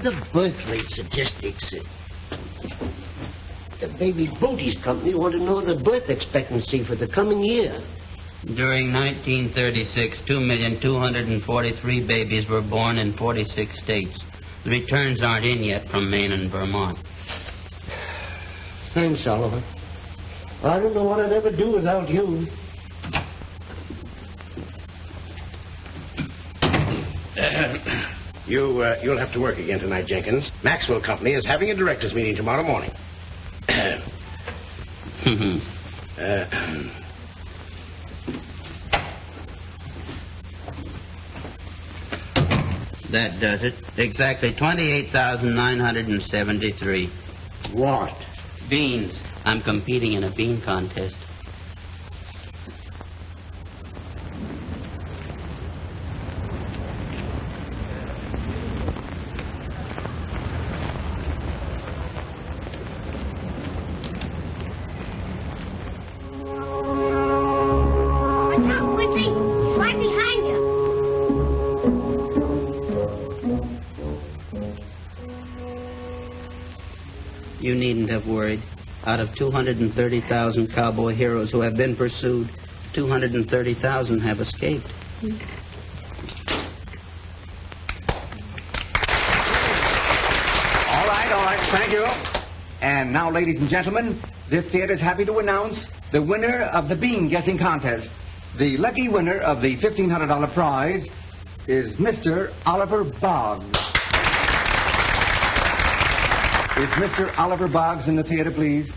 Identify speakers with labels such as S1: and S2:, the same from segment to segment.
S1: the birth rate statistics. The Baby Boaties Company want to know the birth expectancy for the coming year.
S2: During 1936, 2,243,000 babies were born in 46 states. The returns aren't in yet from Maine and Vermont.
S1: Thanks, Oliver. I don't know what I'd ever do without you.
S3: You'll have to work again tonight, Jenkins. Maxwell Company is having a directors' meeting tomorrow morning.
S2: That does it. Exactly 28,973.
S1: What?
S2: Beans. I'm competing in a bean contest. You needn't have worried. Out of 230,000 cowboy heroes who have been pursued, 230,000 have escaped.
S4: All right, thank you. And now, ladies and gentlemen, this theater is happy to announce the winner of the bean guessing contest. The lucky winner of the $1,500 prize is Mr. Oliver Boggs. Is Mr. Oliver Boggs in the theater, please?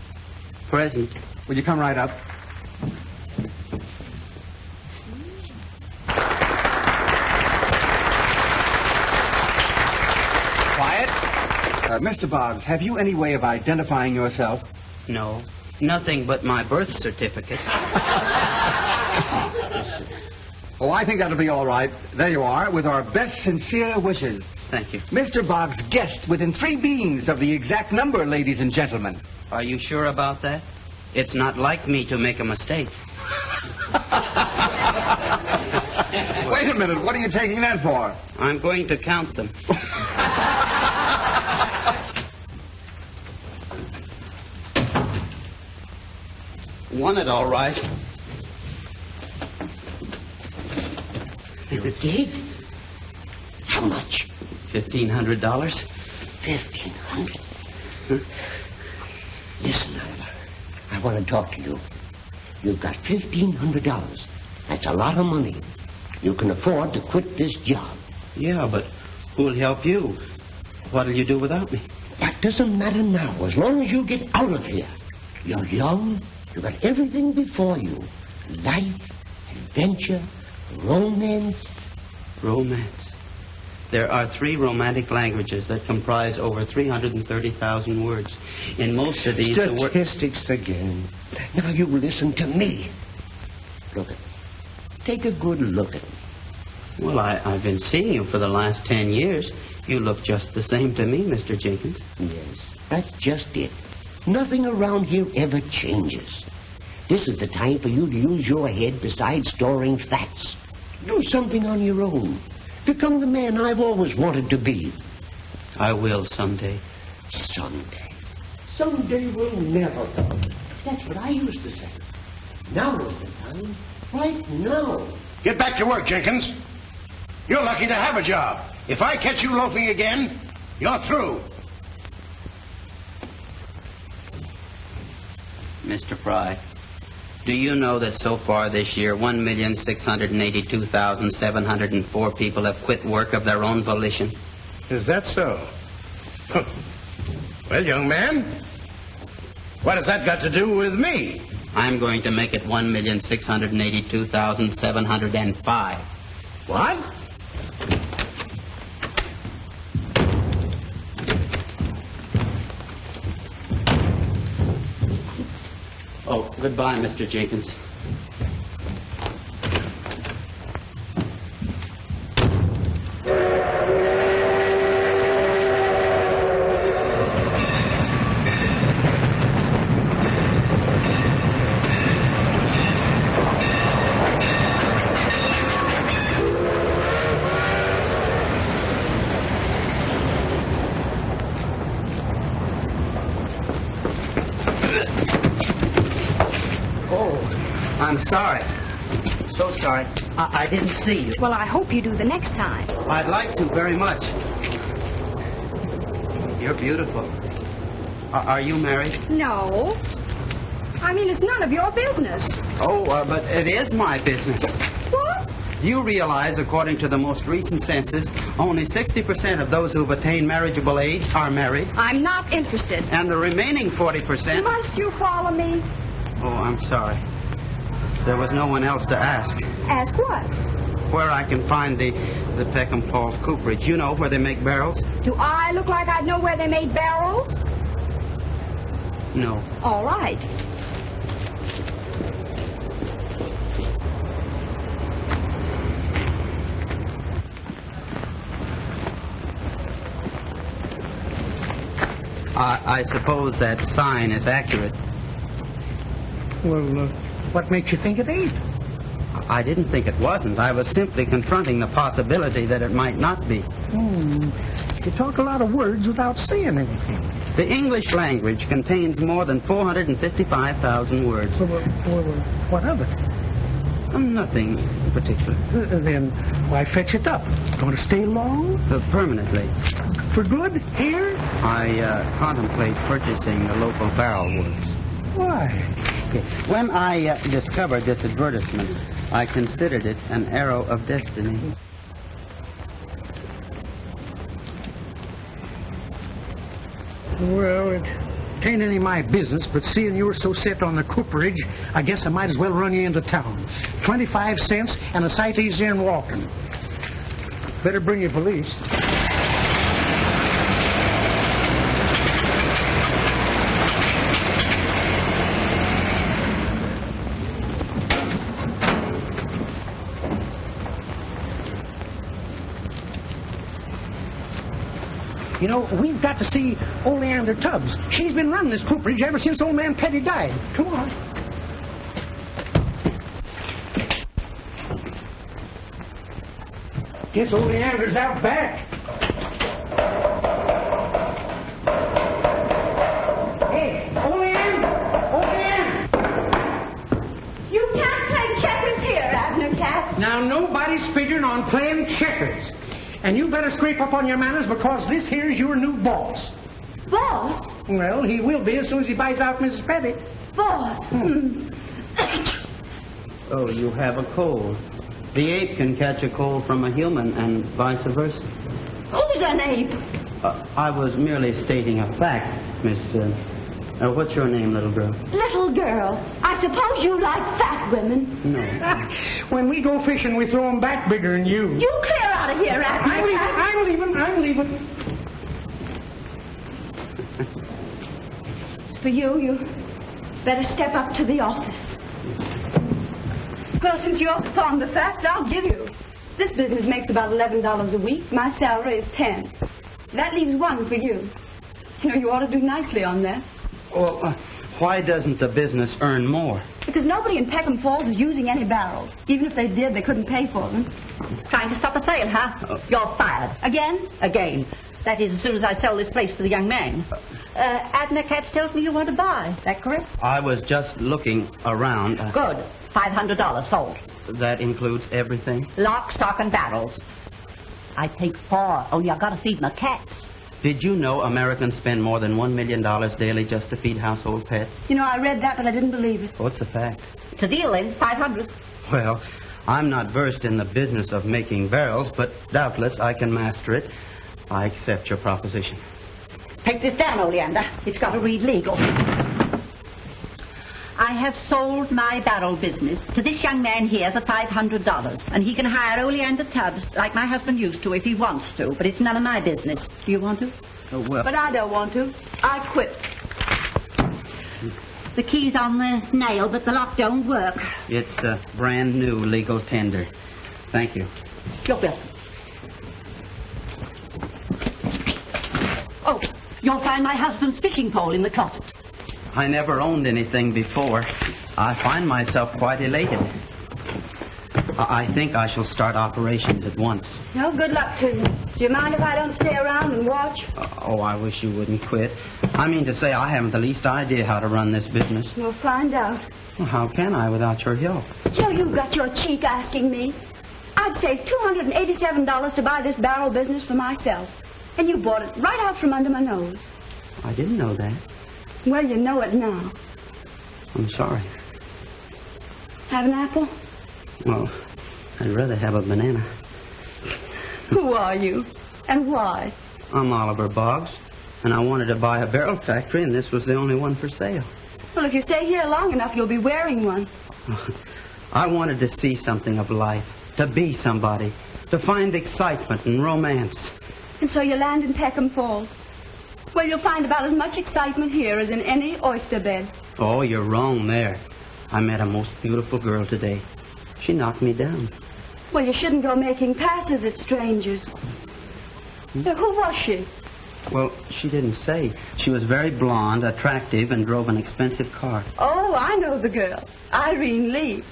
S2: Present.
S4: Will you come right up? Quiet. Mr. Boggs, have you any way of identifying yourself?
S2: No. Nothing but my birth certificate.
S4: Oh, I think that'll be all right. There you are, with our best sincere wishes.
S2: Thank you.
S4: Mr. Boggs guessed within 3 beans of the exact number, ladies and gentlemen.
S2: Are you sure about that? It's not like me to make a mistake.
S4: Wait a minute, what are you taking that for?
S2: I'm going to count them. Won it all right.
S1: You did? How much?
S2: $1,500.
S1: $1,500? Listen, Oliver, I want to talk to you. You've got $1,500. That's a lot of money. You can afford to quit this job.
S2: Yeah, but who'll help you? What'll you do without me?
S1: That doesn't matter now, as long as you get out of here. You're young. You've got everything before you. Life, adventure, romance.
S2: Romance. There are 3 romantic languages that comprise over 330,000 words. In most of these...
S1: Statistics again. Now you listen to me. Look at me. Take a good look at me.
S2: Well, I've been seeing you for the last 10 years. You look just the same to me, Mr. Jenkins.
S1: Yes, that's just it. Nothing around here ever changes. This is the time for you to use your head besides storing facts. Do something on your own. Become the man I've always wanted to be.
S2: I will someday.
S1: Someday. Someday will never. That's what I used to say. Now is the time. Right now.
S3: Get back to work, Jenkins. You're lucky to have a job. If I catch you loafing again, you're through.
S2: Mr. Fry, do you know that so far this year, 1,682,704 people have quit work of their own volition?
S3: Is that so? Well, young man, what has that got to do with me?
S2: I'm going to make it 1,682,705.
S3: What?
S2: Oh, goodbye, Mr. Jenkins. Oh, I'm sorry. So sorry. I didn't see you.
S5: Well, I hope you do the next time.
S2: I'd like to very much. You're beautiful. Are you married?
S5: No. I mean, it's none of your business.
S2: Oh, but it is my business.
S5: What?
S2: You realize, according to the most recent census, only 60% of those who've attained marriageable age are married.
S5: I'm not interested.
S2: And the remaining 40%...
S5: Must you follow me?
S2: Oh, I'm sorry. There was no one else to ask.
S5: Ask what?
S2: Where I can find the Peckham Falls cooperage. You know, where they make barrels?
S5: Do I look like I'd know where they made barrels?
S2: No.
S5: All right.
S2: I suppose that sign is accurate.
S6: Well, what makes you think it ain't?
S2: I didn't think it wasn't. I was simply confronting the possibility that it might not be.
S6: You talk a lot of words without saying anything.
S2: The English language contains more than 455,000 words.
S6: Well, what of it?
S2: Nothing in particular.
S6: Then why fetch it up? Going to stay long?
S2: Permanently.
S6: For good? Here?
S2: I contemplate purchasing the local barrel works.
S6: Why?
S2: Okay. When I discovered this advertisement, I considered it an arrow of destiny.
S6: Well, it ain't any of my business, but seeing you were so set on the cooperage, I guess I might as well run you into town. 25 cents and a sight easier than walking. Better bring your police. You know, we've got to see Oleander Tubbs. She's been running this cooperage ever since old man Petty died. Come on. Guess Oleander's out back. Hey, Oleander! Oleander!
S5: You can't play checkers here, Abner Katz.
S6: Now, nobody's figuring on playing checkers. And you better scrape up on your manners because this here's your new boss.
S5: Boss?
S6: Well, he will be as soon as he buys out Mrs. Petty.
S5: Boss?
S2: Oh, you have a cold. The ape can catch a cold from a human and vice versa.
S5: Who's an ape?
S2: I was merely stating a fact, Miss... what's your name, little girl?
S5: Little girl. I suppose you like fat women.
S2: No.
S6: When we go fishing, we throw them back bigger than you.
S5: You clear out of here, Abner.
S6: I'm leaving.
S5: As for you, you better step up to the office. Well, since you're so fond of facts, I'll give you. This business makes about $11 a week. My salary is $10. That leaves $1 for you. You know, you ought to do nicely on that.
S2: Well, why doesn't the business earn more?
S5: Because nobody in Peckham Falls is using any barrels. Even if they did, they couldn't pay for them.
S7: Trying to stop a sale, huh? You're fired.
S5: Again?
S7: Again. That is, as soon as I sell this place to the young man. Abner Katz tells me you want to buy. Is that correct?
S2: I was just looking around.
S7: Good. $500 sold.
S2: That includes everything?
S7: Lock, stock, and barrels. I take 4, only I gotta feed my cats.
S2: Did you know Americans spend more than $1 million daily just to feed household pets?
S5: You know, I read that, but I didn't believe it.
S2: What's the fact?
S7: It's a deal, then. 500.
S2: Well, I'm not versed in the business of making barrels, but doubtless I can master it. I accept your proposition.
S7: Take this down, Oleander. It's got to read legal. I have sold my barrel business to this young man here for $500, and he can hire Oleander Tubbs like my husband used to if he wants to, but it's none of my business. Do you want to?
S2: Oh, well.
S5: But I don't want to. I quit.
S7: The key's on the nail, but the lock don't work.
S2: It's a brand new legal tender. Thank you.
S7: You're welcome. Oh, you'll find my husband's fishing pole in the closet.
S2: I never owned anything before. I find myself quite elated. I think I shall start operations at once.
S5: No, good luck to you. Do you mind if I don't stay around and watch?
S2: Oh, I wish you wouldn't quit. I mean to say I haven't the least idea how to run this business.
S5: We'll find out.
S2: Well, how can I without your help?
S5: So you've got your cheek asking me. I've saved $287 to buy this barrel business for myself. And you bought it right out from under my nose.
S2: I didn't know that.
S5: Well, you know it now.
S2: I'm sorry.
S5: Have an apple?
S2: Well, I'd rather have a banana.
S5: Who are you? And why?
S2: I'm Oliver Boggs, and I wanted to buy a barrel factory, and this was the only one for sale.
S5: Well, if you stay here long enough, you'll be wearing one.
S2: I wanted to see something of life, to be somebody, to find excitement and romance.
S5: And so you land in Peckham Falls. Well, you'll find about as much excitement here as in any oyster bed.
S2: Oh, you're wrong there. I met a most beautiful girl today. She knocked me down.
S5: Well, you shouldn't go making passes at strangers. Who was she?
S2: Well, she didn't say. She was very blonde, attractive, and drove an expensive car.
S5: Oh, I know the girl. Irene Lee.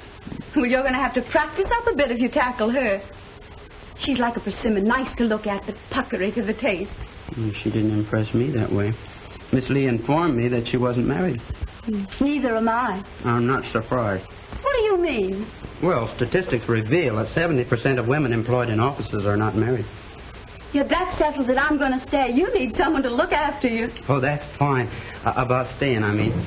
S5: Well, you're going to have to practice up a bit if you tackle her. She's like a persimmon, nice to look at, but puckery to the taste.
S2: She didn't impress me that way. Miss Lee informed me that she wasn't married.
S5: Neither am I.
S2: I'm not surprised.
S5: What do you mean?
S2: Well, statistics reveal that 70% of women employed in offices are not married.
S5: Yeah, that settles it. I'm going to stay. You need someone to look after you.
S2: Oh, that's fine. About staying, I mean.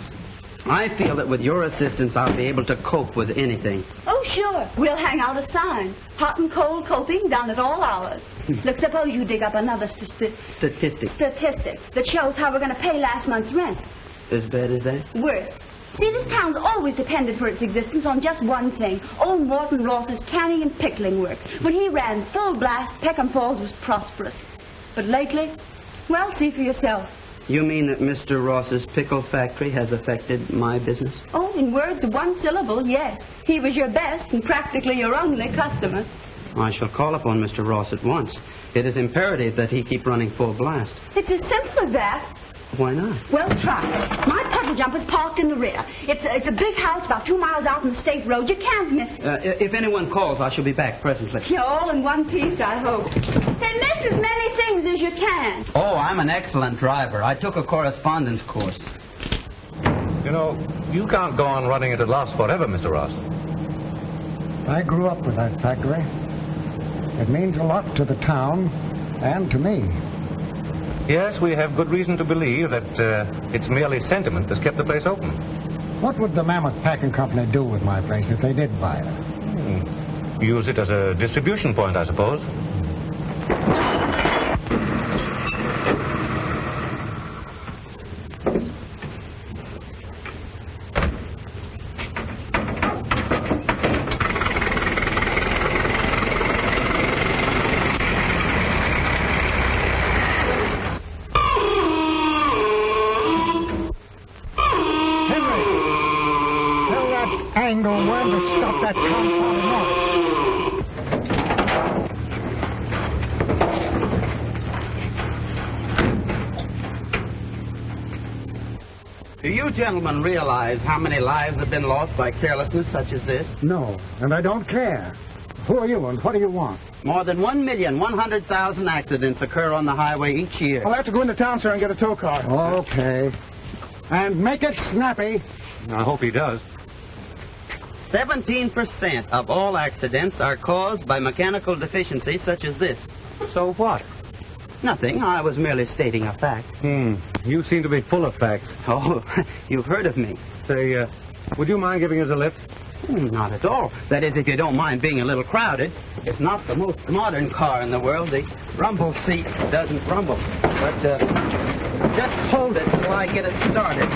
S2: I feel that with your assistance, I'll be able to cope with anything.
S5: Oh, sure. We'll hang out a sign. Hot and cold coping done at all hours. Look, suppose you dig up another
S2: statistic
S5: that shows how we're going to pay last month's rent.
S2: As bad as that?
S5: Worse. See, this town's always depended for its existence on just one thing. Old Morton Ross's canning and pickling works. When he ran full blast, Peckham Falls was prosperous. But lately, well, see for yourself.
S2: You mean that Mr. Ross's pickle factory has affected my business?
S5: Oh, in words of one syllable, yes. He was your best and practically your only customer.
S2: I shall call upon Mr. Ross at once. It is imperative that he keep running full blast.
S5: It's as simple as that.
S2: Why not?
S5: Well, try it. My puddle jumper's parked in the rear. It's a big house about 2 miles out on the state road. You can't miss it.
S2: If anyone calls, I shall be back presently.
S5: You're all in one piece, I hope. Say, miss as many things as you can.
S2: Oh, I'm an excellent driver. I took a correspondence course.
S8: You know, you can't go on running at a loss forever, Mr. Ross.
S9: I grew up with that factory. It means a lot to the town and to me.
S8: Yes, we have good reason to believe that it's merely sentiment that's kept the place open.
S9: What would the Mammoth Packing Company do with my place if they did buy it?
S8: Use it as a distribution point, I suppose.
S9: When to stop that confounded noise.
S2: Do you gentlemen realize how many lives have been lost by carelessness such as this?
S9: No, and I don't care. Who are you and what do you want?
S2: More than 1,100,000 accidents occur on the highway each year.
S6: I'll have to go into town, sir, and get a tow car.
S9: Okay. And make it snappy.
S8: I hope he does.
S2: 17% of all accidents are caused by mechanical deficiencies such as this.
S8: So what?
S2: Nothing. I was merely stating a fact.
S8: You seem to be full of facts.
S2: Oh, you've heard of me.
S8: Say, would you mind giving us a lift?
S2: Not at all. That is, if you don't mind being a little crowded. It's not the most modern car in the world. The rumble seat doesn't rumble. But just hold it till I get it started.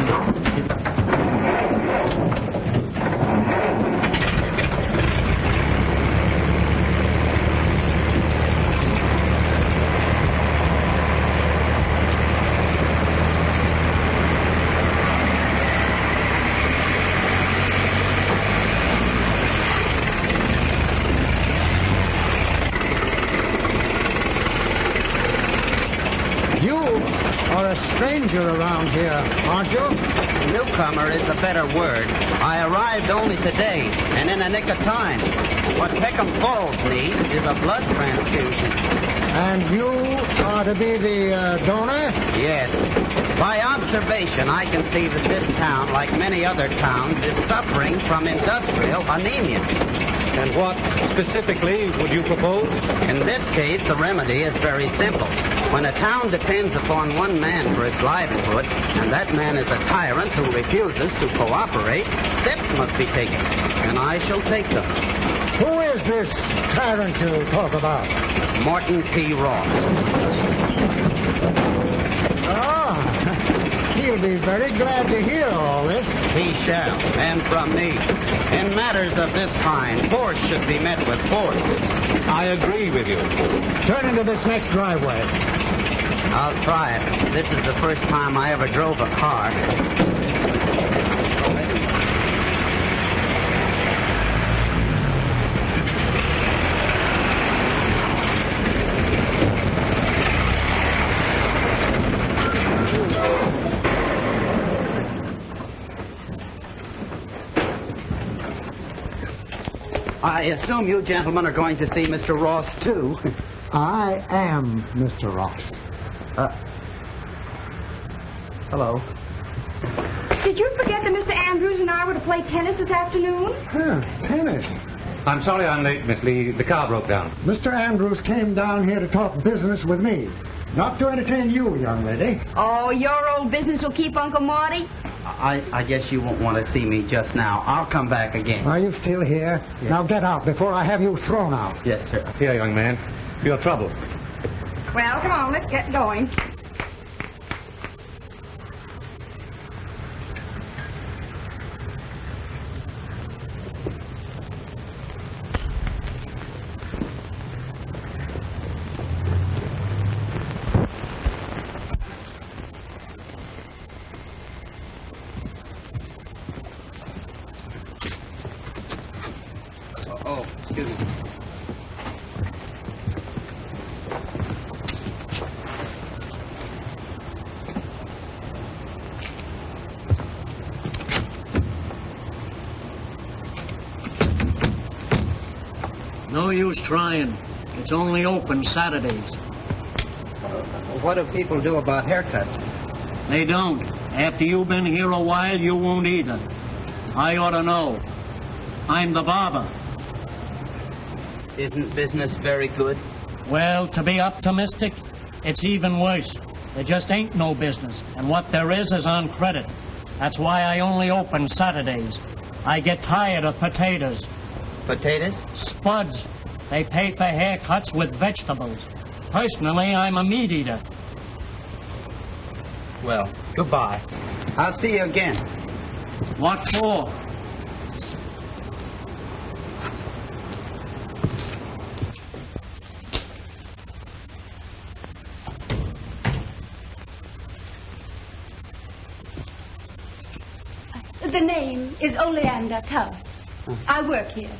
S9: A stranger around here, aren't you?
S2: Newcomer is a better word. I arrived only today, and in a nick of time. What Peckham Falls needs is a blood transfusion.
S9: And you are to be the donor?
S2: Yes. By observation, I can see that this town, like many other towns, is suffering from industrial anemia.
S8: And what specifically would you propose?
S2: In this case, the remedy is very simple. When a town depends upon one man for its livelihood, and that man is a tyrant who refuses to cooperate, steps must be taken, and I shall take them.
S9: Who is this tyrant you talk about?
S2: Morton P. Ross.
S9: He'll be very glad to hear all this.
S2: He shall, and from me. In matters of this kind, force should be met with force.
S8: I agree with you.
S9: Turn into this next driveway.
S2: I'll try it. This is the first time I ever drove a car. I assume you gentlemen are going to see Mr. Ross, too.
S9: I am Mr. Ross.
S2: Hello.
S5: Did you forget that Mr. Andrews and I were to play tennis this afternoon?
S9: Tennis.
S8: I'm sorry I'm late, Miss Lee. The car broke down.
S9: Mr. Andrews came down here to talk business with me. Not to entertain you, young lady.
S5: Oh, your old business will keep Uncle Marty?
S2: I guess you won't want to see me just now. I'll come back again.
S9: Are you still here?
S2: Yes.
S9: Now get out before I have you thrown out.
S2: Yes, sir.
S8: Here, young man. For your trouble.
S5: Well, come on, let's get going.
S2: Oh, excuse me.
S6: No use trying. It's only open Saturdays.
S2: What do people do about haircuts?
S6: They don't. After you've been here a while, you won't either. I ought to know. I'm the barber.
S2: Isn't business very good?
S6: Well, to be optimistic, it's even worse. There just ain't no business, and what there is on credit. That's why I only open Saturdays. I get tired of potatoes.
S2: Potatoes?
S6: Spuds. They pay for haircuts with vegetables. Personally, I'm a meat eater.
S2: Well, goodbye. I'll see you again.
S6: What for?
S5: The name is Oleander Tubbs. I work here.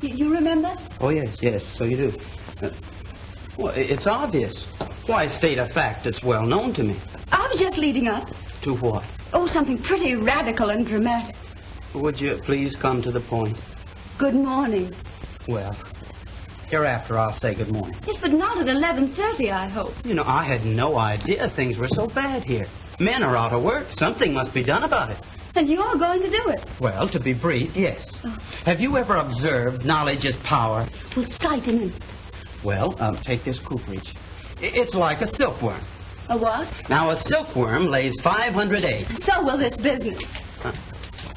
S5: You remember?
S2: Oh, yes, so you do. Well, it's obvious. Why state a fact that's well known to me?
S5: I was just leading up.
S2: To what?
S5: Oh, something pretty radical and dramatic.
S2: Would you please come to the point?
S5: Good morning.
S2: Well, hereafter I'll say good morning.
S5: Yes, but not at 11:30, I hope.
S2: You know, I had no idea things were so bad here. Men are out of work. Something must be done about it.
S5: And you're going to do it?
S2: Well, to be brief, yes. Have you ever observed knowledge is power?
S5: Well, cite an instance.
S2: Well, take this cooperage. It's like a silkworm.
S5: A what?
S2: Now, a silkworm lays 500 eggs.
S5: So will this business.
S2: Huh.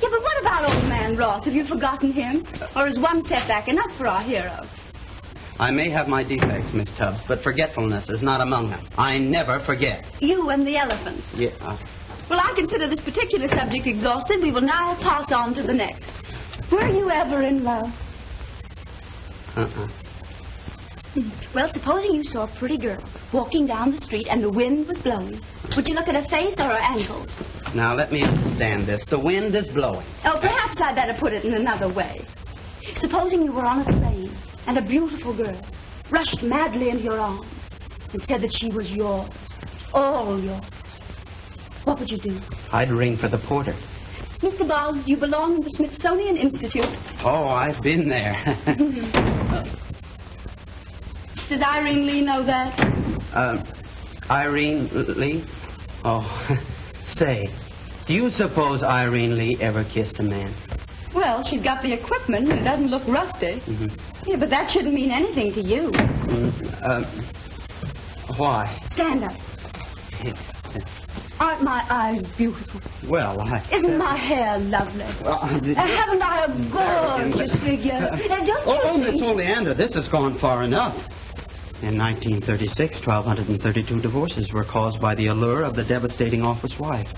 S5: Yeah, but what about old man Ross? Have you forgotten him? Or is one setback enough for our hero?
S2: I may have my defects, Miss Tubbs, but forgetfulness is not among them. I never forget.
S5: You and the elephants.
S2: Yeah.
S5: Well, I consider this particular subject exhausted. We will now pass on to the next. Were you ever in love? Well, supposing you saw a pretty girl walking down the street and the wind was blowing. Would you look at her face or her ankles?
S2: Now, let me understand this. The wind is blowing.
S5: Oh, perhaps I better put it in another way. Supposing you were on a plane and a beautiful girl rushed madly into your arms and said that she was yours, all yours. What would you do?
S2: I'd ring for the porter.
S5: Mr. Boggs, you belong in the Smithsonian Institute.
S2: Oh, I've been there.
S5: Does Irene Lee know that?
S2: Irene Lee? Oh, Say, do you suppose Irene Lee ever kissed a man?
S5: Well, she's got the equipment and it doesn't look rusty.
S2: Mm-hmm.
S5: Yeah, but that shouldn't mean anything to you.
S2: Why?
S5: Stand up. Aren't my eyes beautiful?
S2: Well,
S5: Isn't my hair lovely? Haven't I a gorgeous figure? Don't you
S2: Miss Oleander, this has gone far enough. In 1936, 1,232 divorces were caused by the allure of the devastating office wife.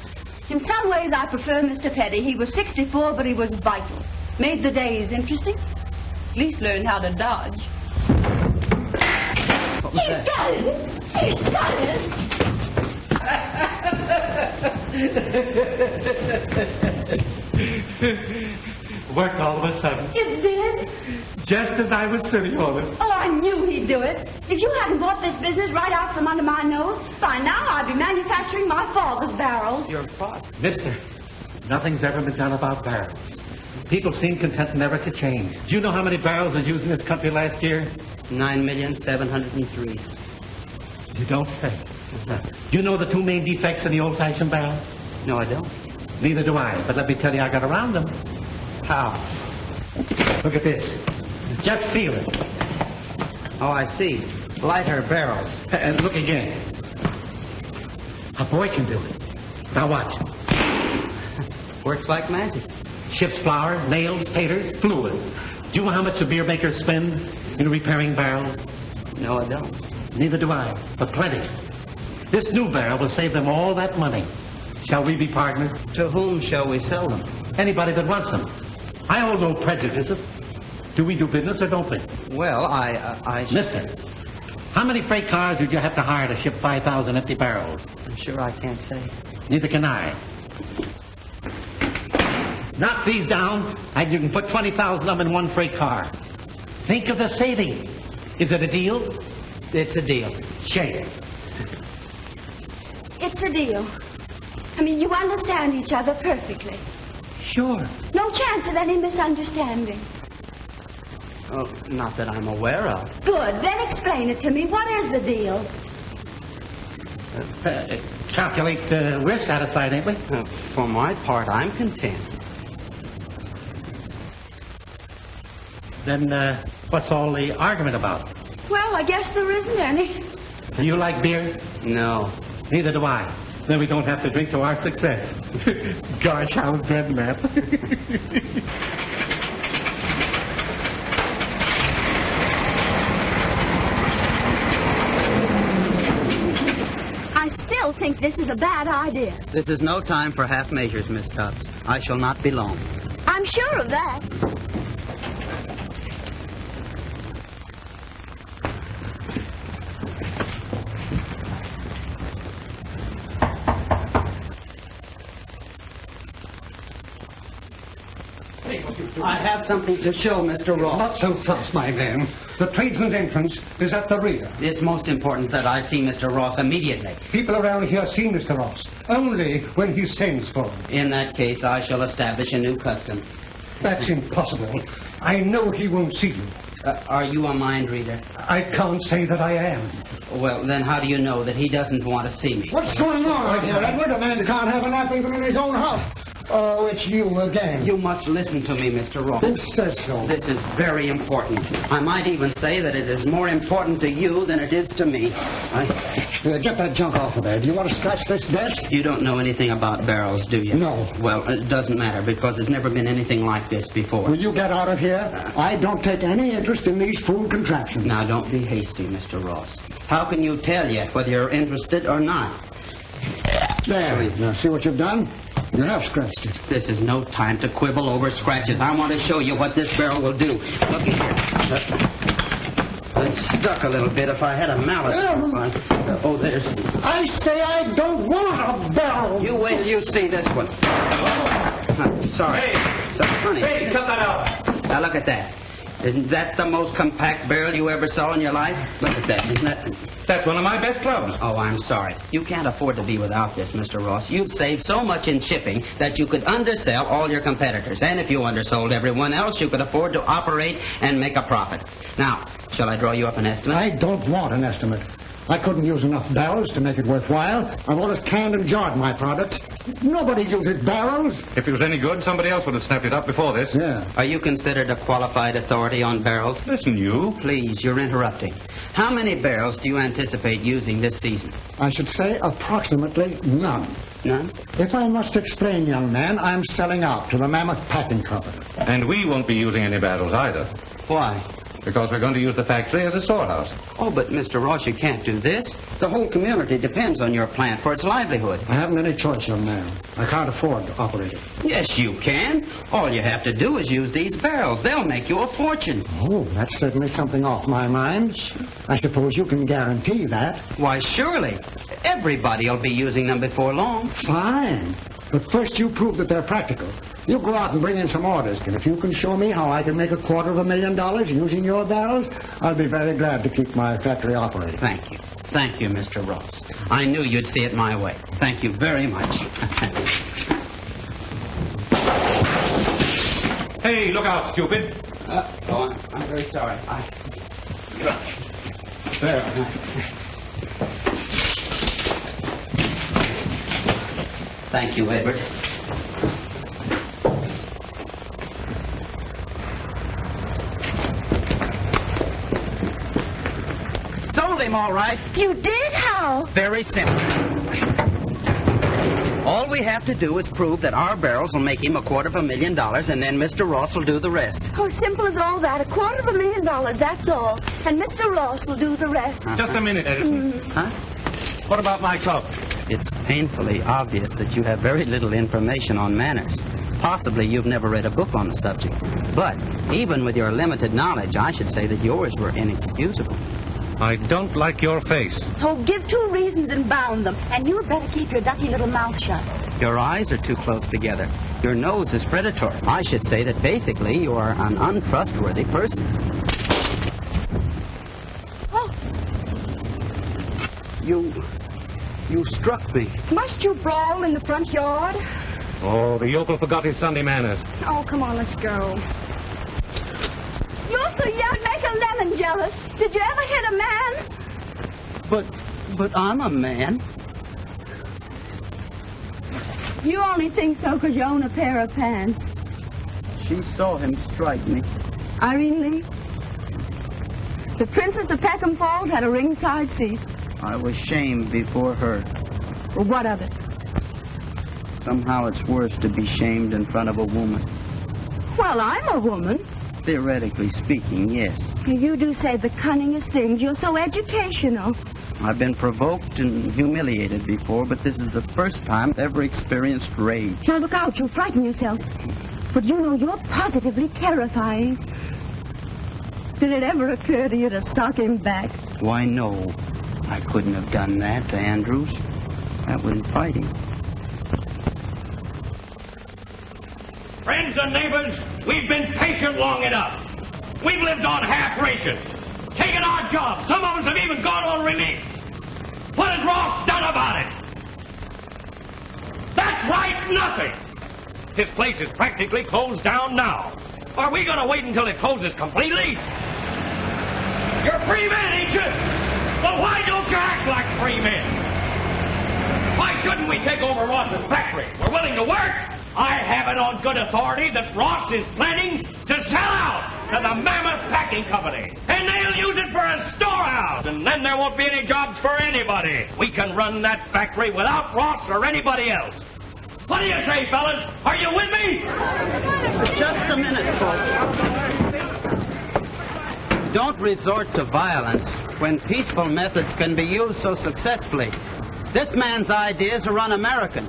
S5: In some ways, I prefer Mr. Petty. He was 64, but he was vital. Made the days interesting. At least learned how to dodge.
S2: What was that?
S5: Got it! He's got it!
S10: Worked all of a sudden.
S5: It did?
S10: Just as I was sitting on it.
S5: Oh, I knew he'd do it. If you hadn't bought this business right out from under my nose, by now I'd be manufacturing my father's barrels.
S2: Your father?
S10: Mister, nothing's ever been done about barrels. People seem content never to change. Do you know how many barrels are used in this country last year?
S2: 9,703,000.
S10: You don't say. Do you know the two main defects in the old-fashioned barrel?
S2: No, I don't.
S10: Neither do I, but let me tell you, I got around them.
S2: How?
S10: Look at this. Just feel it.
S2: Oh, I see. Lighter barrels.
S10: And look again. A boy can do it. Now watch.
S2: Works like magic.
S10: Ship's flour, nails, taters, fluid. Do you know how much the beer makers spend in repairing barrels?
S2: No, I don't.
S10: Neither do I, but plenty. This new barrel will save them all that money. Shall we be partners?
S2: To whom shall we sell them?
S10: Anybody that wants them. I hold no prejudices. Do we do business or don't we?
S2: Well,
S10: Mister, how many freight cars did you have to hire to ship 5,000 empty barrels?
S2: I'm sure I can't say.
S10: Neither can I. Knock these down, and you can put 20,000 of them in one freight car. Think of the saving. Is it a deal?
S2: It's a deal.
S10: Shake.
S5: It's a deal. I mean, you understand each other perfectly.
S10: Sure.
S5: No chance of any misunderstanding.
S2: Oh, not that I'm aware of.
S5: Good. Then explain it to me. What is the deal?
S10: Calculate we're satisfied, ain't we?
S2: For my part, I'm content.
S10: Then what's all the argument about?
S5: Well, I guess there isn't any.
S10: Do you like beer?
S2: No.
S10: Neither do I. Then we don't have to drink to our success. Gosh, I was dreading that.
S5: I still think this is a bad idea.
S2: This is no time for half measures, Miss Tubbs. I shall not be long.
S5: I'm sure of that.
S2: I have something to show, Mr. Ross.
S9: Not so fast, my man. The tradesman's entrance is at the rear.
S2: It's most important that I see Mr. Ross immediately.
S9: People around here see Mr. Ross only when he sends for him.
S2: In that case, I shall establish a new custom.
S9: That's impossible. I know he won't see you.
S2: Are you a mind reader?
S9: I can't say that I am.
S2: Well, then how do you know that he doesn't want to see me?
S9: What's going on here, Edward? A man can't have a nap even in his own house. Oh, it's you again.
S2: You must listen to me, Mr. Ross.
S9: Who says so?
S2: This is very important. I might even say that it is more important to you than it is to me.
S9: Get that junk off of there. Do you want to scratch this desk?
S2: You don't know anything about barrels, do you?
S9: No.
S2: Well, it doesn't matter because there's never been anything like this before.
S9: Will you get out of here? I don't take any interest in these fool contraptions.
S2: Now, don't be hasty, Mr. Ross. How can you tell yet whether you're interested or not?
S9: There. Now, see what you've done? You have scratched it.
S2: This is no time to quibble over scratches. I want to show you what this barrel will do. Look here. It's stuck a little bit. If I had a mallet. Oh, there's...
S9: I say I don't want a barrel.
S2: You wait till you see this one. Sorry.
S10: Hey.
S2: So funny.
S10: Hey, cut that out.
S2: Now, look at that. Isn't that the most compact barrel you ever saw in your life? Look at that. Isn't that...
S10: That's one of my best clubs.
S2: Oh, I'm sorry. You can't afford to be without this, Mr. Ross. You'd save so much in shipping that you could undersell all your competitors. And if you undersold everyone else, you could afford to operate and make a profit. Now, shall I draw you up an estimate?
S9: I don't want an estimate. I couldn't use enough barrels to make it worthwhile. I've always canned and jarred my product. Nobody uses barrels.
S8: If it was any good, somebody else would have snapped it up before this.
S9: Yeah.
S2: Are you considered a qualified authority on barrels?
S8: Listen, you.
S2: Please, you're interrupting. How many barrels do you anticipate using this season?
S9: I should say approximately none.
S2: None?
S9: If I must explain, young man, I'm selling out to the Mammoth Packing Company.
S8: And we won't be using any barrels either.
S2: Why?
S8: Because we're going to use the factory as a storehouse.
S2: Oh, but Mr. Ross, you can't do this. The whole community depends on your plant for its livelihood.
S9: I haven't any choice, young man. I can't afford to operate it.
S2: Yes, you can. All you have to do is use these barrels. They'll make you a fortune.
S9: Oh, that's certainly something off my mind. I suppose you can guarantee that.
S2: Why, surely. Everybody will be using them before long.
S9: Fine. But first you prove that they're practical. You go out and bring in some orders, and if you can show me how I can make $250,000 using your barrels, I'll be very glad to keep my factory operating.
S2: Thank you. Thank you, Mr. Ross. I knew you'd see it my way. Thank you very much.
S8: Hey, look out, stupid.
S2: I'm very sorry. Thank you, Edward. Sold him, all right.
S5: You did? How?
S2: Very simple. All we have to do is prove that our barrels will make him $250,000, and then Mr. Ross will do the rest.
S5: Oh, simple as all that. $250,000, that's all. And Mr. Ross will do the rest.
S8: Just a minute, Edison.
S2: Huh?
S8: What about my club?
S2: It's painfully obvious that you have very little information on manners. Possibly you've never read a book on the subject. But even with your limited knowledge, I should say that yours were inexcusable.
S8: I don't like your face.
S5: Oh, give 2 reasons and bound them. And you'd better keep your ducky little mouth shut.
S2: Your eyes are too close together. Your nose is predatory. I should say that basically you are an untrustworthy person.
S5: Oh.
S2: You struck me.
S5: Must you brawl in the front yard?
S8: Oh, the yokel forgot his Sunday manners.
S5: Oh, come on, let's go. You're so young, make a lemon jealous. Did you ever hit a man?
S2: But I'm a man.
S5: You only think so because you own a pair of pants.
S2: She saw him strike me.
S5: Irene Lee? The Princess of Peckham Falls had a ringside seat.
S2: I was shamed before her.
S5: Well, what of it?
S2: Somehow it's worse to be shamed in front of a woman.
S5: Well, I'm a woman.
S2: Theoretically speaking, yes.
S5: You do say the cunningest things. You're so educational.
S2: I've been provoked and humiliated before, but this is the first time I've ever experienced rage.
S5: Now, look out. You'll frighten yourself. But you know, you're positively terrifying. Did it ever occur to you to sock him back?
S2: Why, no. I couldn't have done that to Andrews. That wasn't fighting.
S11: Friends and neighbors, we've been patient long enough. We've lived on half ration, taken our jobs. Some of us have even gone on relief. What has Ross done about it? That's right, nothing. His place is practically closed down now. Are we going to wait until it closes completely? You're free men, ain't you? Well, why don't you act like free men? Why shouldn't we take over Ross's factory? We're willing to work. I have it on good authority that Ross is planning to sell out to the Mammoth Packing Company. And they'll use it for a storehouse. And then there won't be any jobs for anybody. We can run that factory without Ross or anybody else. What do you say, fellas? Are you with me?
S2: Just a minute, folks. Don't resort to violence when peaceful methods can be used so successfully. This man's idea is to run American.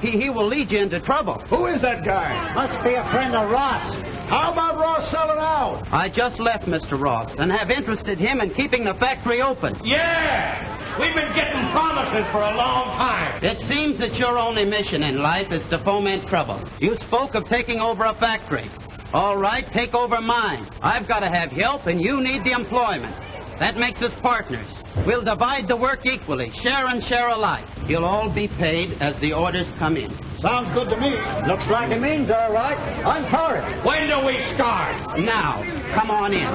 S2: He will lead you into trouble.
S12: Who is that guy?
S6: Must be a friend of Ross.
S12: How about Ross selling out?
S2: I just left Mr. Ross and have interested him in keeping the factory open.
S11: Yeah! We've been getting promises for a long time.
S2: It seems that your only mission in life is to foment trouble. You spoke of taking over a factory. All right, take over mine. I've got to have help, and you need the employment. That makes us partners. We'll divide the work equally, share and share alike. You'll all be paid as the orders come in.
S12: Sounds good to me.
S6: Looks like it means all right. I'm for it.
S11: When do we start?
S2: Now, come on in.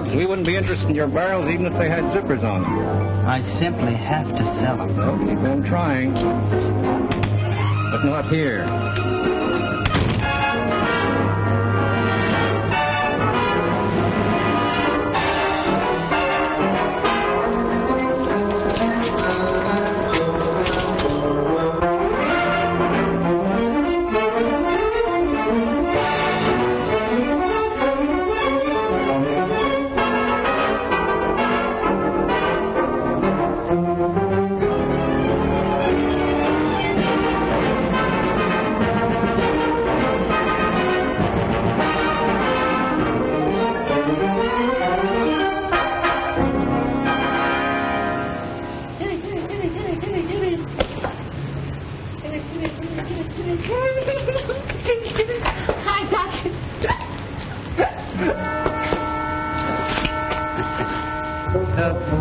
S13: Boggs. We wouldn't be interested in your barrels even if they had zippers on them.
S2: I simply have to sell them.
S13: Well, keep on trying. But not here.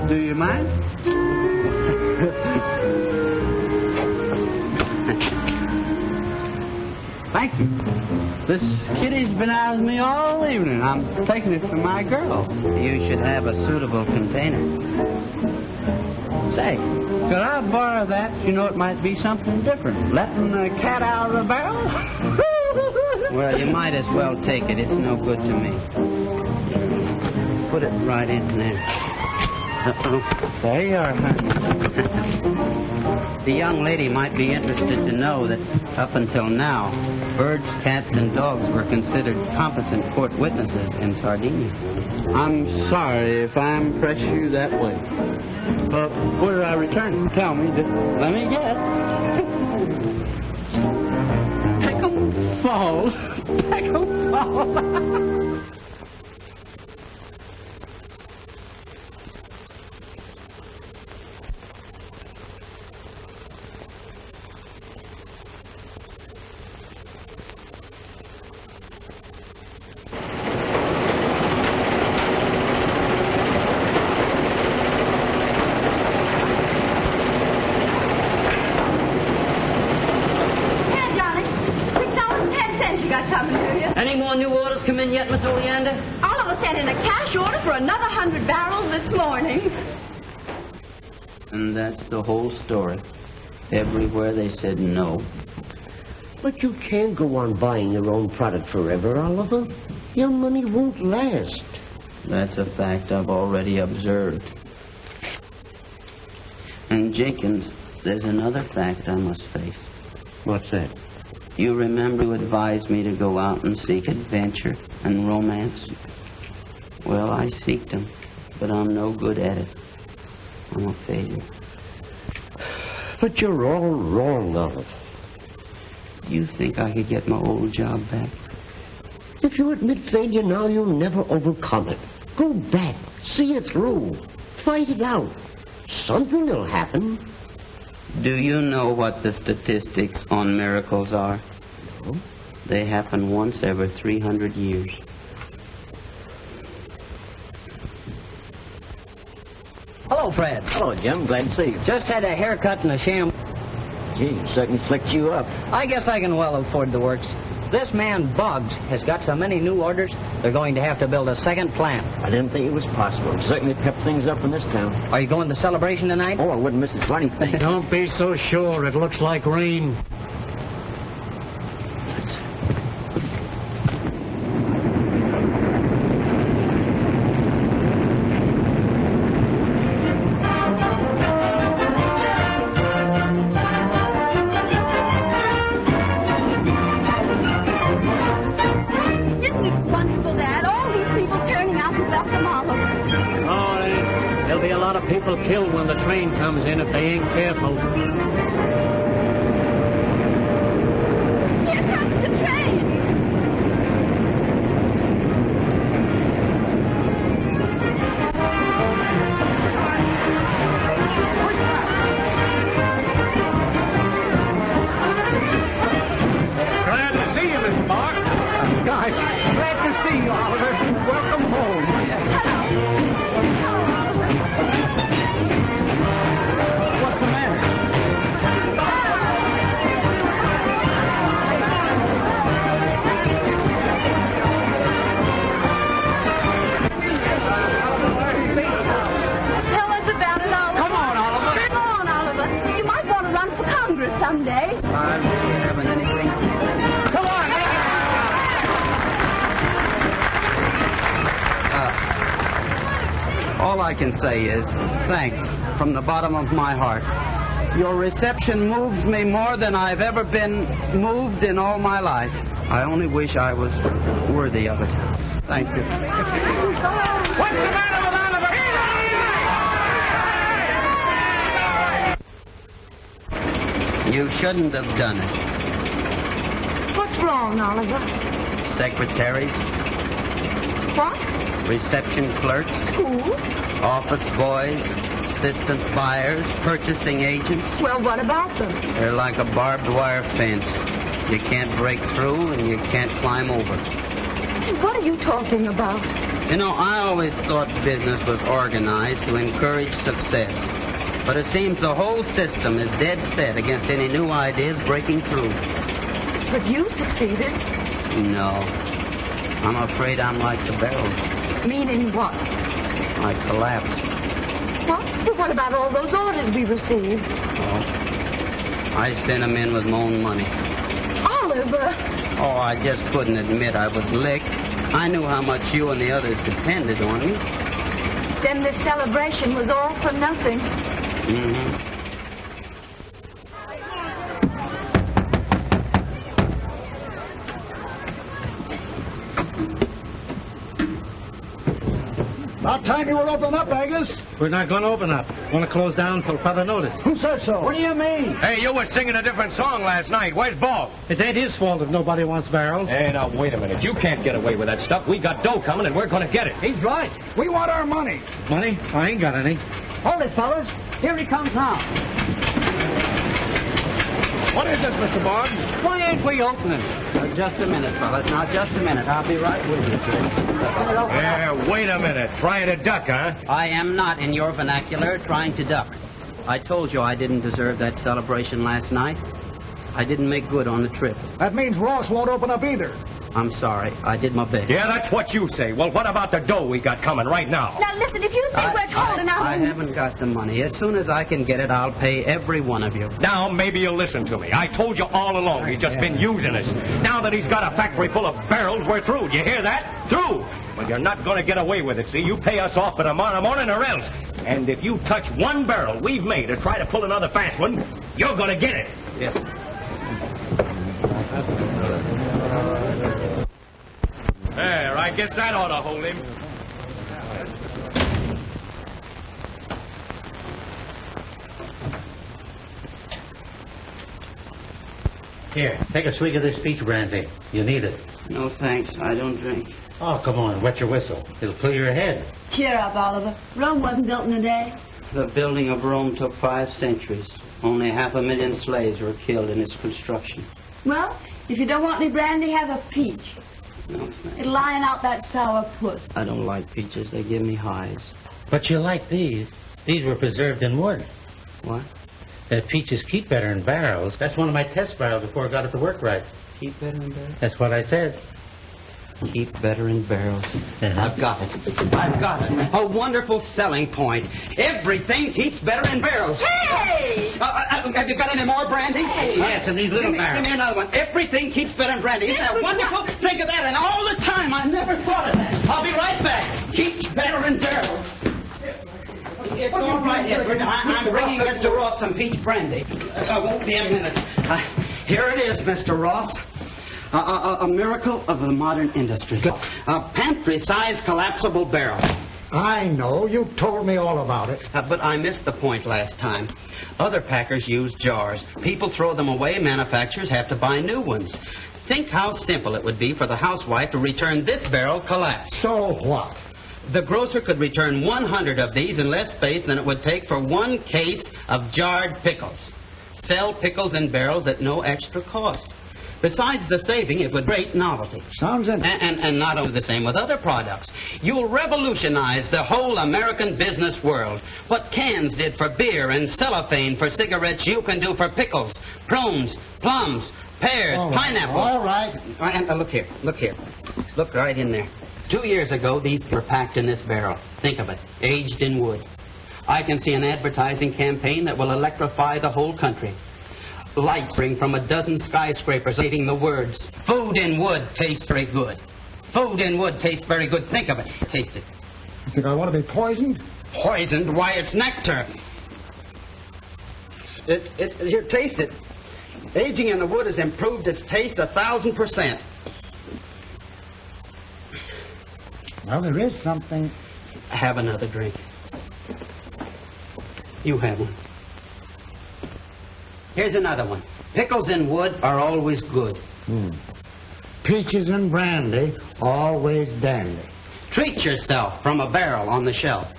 S2: Do you mind? Thank you. This kitty's been out with me all evening. I'm taking it to my girl. You should have a suitable container. Say, could I borrow that? You know, it might be something different. Letting the cat out of the barrel? Well, you might as well take it. It's no good to me. Put it right in there. Uh-oh. There you are, honey. The young lady might be interested to know that up until now, birds, cats, and dogs were considered competent court witnesses in Sardinia. I'm sorry if I impress you that way. Where do I return? Tell me. Let me guess. Peckham Falls. Peckham Falls.
S14: Come in yet, Miss Oleander?
S5: Oliver sent in a cash order for another 100 barrels this morning.
S2: And that's the whole story. Everywhere they said no.
S1: But you can't go on buying your own product forever, Oliver. Your money won't last.
S2: That's a fact I've already observed. And Jenkins, there's another fact I must face.
S1: What's that?
S2: You remember you advised me to go out and seek adventure and romance? Well, I seeked them, but I'm no good at it. I'm a failure.
S1: But you're all wrong, Oliver.
S2: You think I could get my old job back?
S1: If you admit failure now, you'll never overcome it. Go back, see it through, fight it out. Something will happen.
S2: Do you know what the statistics on miracles are?
S1: No.
S2: They happen once every 300 years.
S14: Hello, Fred.
S15: Hello, Jim. Glad to see you.
S14: Just had a haircut and a sham.
S15: Gee, certainly slicked you up.
S14: I guess I can well afford the works. This man, Boggs, has got so many new orders, they're going to have to build a second plant.
S15: I didn't think it was possible. It certainly pepped things up in this town.
S14: Are you going to the celebration tonight?
S15: Oh, I wouldn't miss it for anything.
S6: Don't be so sure. It looks like rain. People killed when the train comes in if they ain't careful.
S5: Here comes the train!
S12: Glad to see you, Mr. Boggs.
S4: Gosh, glad to see you, Oliver. Welcome home.
S2: What's the matter? All I can say is thanks from the bottom of my heart. Your reception moves me more than I've ever been moved in all my life. I only wish I was worthy of it. Thank you.
S11: What's the matter with Oliver?
S2: You shouldn't have done it.
S5: What's wrong, Oliver?
S2: Secretaries,
S5: What?
S2: reception clerks,
S5: Who?
S2: office boys, assistant buyers, purchasing agents.
S5: Well, what about them?
S2: They're like a barbed wire fence. You can't break through and you can't climb over.
S5: What are you talking about?
S2: You know, I always thought business was organized to encourage success. But it seems the whole system is dead set against any new ideas breaking through.
S5: But you succeeded.
S2: No. I'm afraid I'm like the barrels.
S5: Meaning what?
S2: I collapsed.
S5: What? Well, what about all those orders we received?
S2: Oh. I sent them in with my own money.
S5: Oliver!
S2: Oh, I just couldn't admit I was licked. I knew how much you and the others depended on me.
S5: Then this celebration was all for nothing.
S2: Mm-hmm.
S12: About time you were open up, Angus.
S10: We're not going to open up. Want to close down till further notice.
S12: Who said so?
S14: What do you mean?
S11: Hey, you were singing a different song last night. Where's Boggs?
S10: It ain't his fault if nobody wants barrels.
S11: Hey, now, wait a minute. You can't get away with that stuff. We got dough coming, and we're going to get it.
S14: He's right.
S12: We want our money.
S10: Money? I ain't got any.
S14: Hold it, fellas. Here he comes now.
S12: What is this, Mr. Boggs?
S14: Why ain't we opening?
S2: Just a minute, fellas. Now, just a minute. I'll be right with you.
S11: Yeah, wait a minute. Trying to duck, huh?
S2: I am not, in your vernacular, trying to duck. I told you I didn't deserve that celebration last night. I didn't make good on the trip.
S12: That means Ross won't open up either.
S2: I'm sorry. I did my best.
S11: Yeah, that's what you say. Well, what about the dough we got coming right now?
S5: Now, listen, if you think we're holding out...
S2: I haven't got the money. As soon as I can get it, I'll pay every one of you.
S11: Now, maybe you'll listen to me. I told you all along he's just been using us. Now that he's got a factory full of barrels, we're through. Do you hear that? Through! Well, you're not going to get away with it, see? You pay us off by tomorrow morning or else. And if you touch one barrel we've made or try to pull another fast one, you're going to get it.
S2: Yes.
S11: There, I guess that ought to hold him.
S10: Here, take a swig of this peach brandy. You need it.
S2: No, thanks. I don't drink.
S10: Oh, come on. Wet your whistle. It'll clear your head.
S5: Cheer up, Oliver. Rome wasn't built in a day.
S2: The building of Rome took 5 centuries. Only 500,000 slaves were killed in its construction.
S5: Well, if you don't want any brandy, have a peach.
S2: No, thanks.
S5: It'll lion out that sour puss.
S2: I don't like peaches. They give me highs.
S10: But you like these. These were preserved in wood.
S2: What?
S10: That peaches keep better in barrels. That's one of my test barrels before I got it to work right.
S2: Keep better in barrels?
S10: That's what I said.
S2: Keep better in barrels.
S10: Uh-huh.
S2: I've got it. I've got it. A wonderful selling point. Everything keeps better in barrels.
S5: Hey!
S2: Have you got any more brandy?
S5: Hey!
S10: Yes, in these little barrels.
S2: Give me another one. Everything keeps better in brandy. Isn't that wonderful? Think of that. And all the time, I never thought of that. I'll be right back. Keeps better in barrels. It's all right, Edward. I'm bringing Mr. Ross some peach brandy. Won't be a minute. Here it is, Mr. Ross. A miracle of the modern industry. A pantry-sized collapsible barrel.
S9: I know. You told me all about it.
S2: But I missed the point last time. Other packers use jars. People throw them away. Manufacturers have to buy new ones. Think how simple it would be for the housewife to return this barrel collapsed.
S9: So what?
S2: The grocer could return 100 of these in less space than it would take for 1 case of jarred pickles. Sell pickles in barrels at no extra cost. Besides the saving, it would be a great novelty.
S9: Sounds interesting.
S2: And not only the same with other products. You'll revolutionize the whole American business world. What cans did for beer and cellophane for cigarettes, you can do for pickles, prunes, plums, pears, pineapple.
S9: All right.
S2: And look here. Look right in there. 2 years ago, these were packed in this barrel. Think of it, aged in wood. I can see an advertising campaign that will electrify the whole country. Lights spring from a dozen skyscrapers reading the words, "Food in wood tastes very good. Food in wood tastes very good." Think of it. Taste it.
S9: You think I want to be poisoned?
S2: Poisoned? Why, it's nectar. Here, taste it. Aging in the wood has improved its taste 1,000%.
S9: Well, there is something.
S2: Have another drink. You have one. Here's another one. Pickles in wood are always good.
S9: Peaches and brandy, always dandy.
S2: Treat yourself from a barrel on the shelf.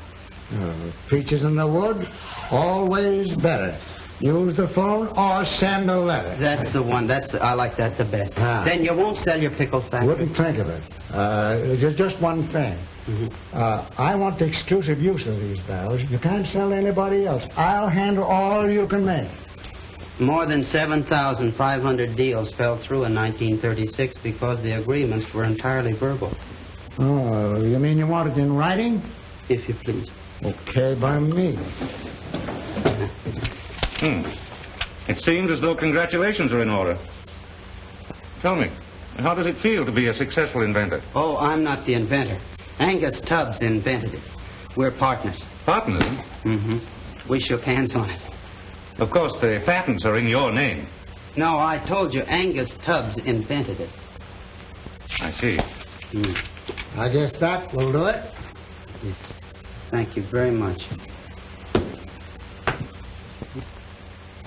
S9: Peaches in the wood, always better. Use the phone or send a letter.
S2: That's the one. I like that the best. Then you won't sell your pickle factory.
S9: Wouldn't think of it. Just one thing. I want the exclusive use of these barrels. You can't sell to anybody else. I'll handle all you can make.
S2: More than 7,500 deals fell through in 1936 because the agreements were entirely verbal.
S9: Oh, you mean you want it in writing?
S2: If you please.
S9: Okay by me.
S8: It seems as though congratulations are in order. Tell me, how does it feel to be a successful inventor?
S2: Oh, I'm not the inventor. Angus Tubbs invented it. We're partners.
S8: Partners?
S2: Mm-hmm. We shook hands on it.
S8: Of course, the patents are in your name.
S2: No, I told you Angus Tubbs invented it.
S8: I see.
S9: I guess that will do it.
S2: Yes. Thank you very much.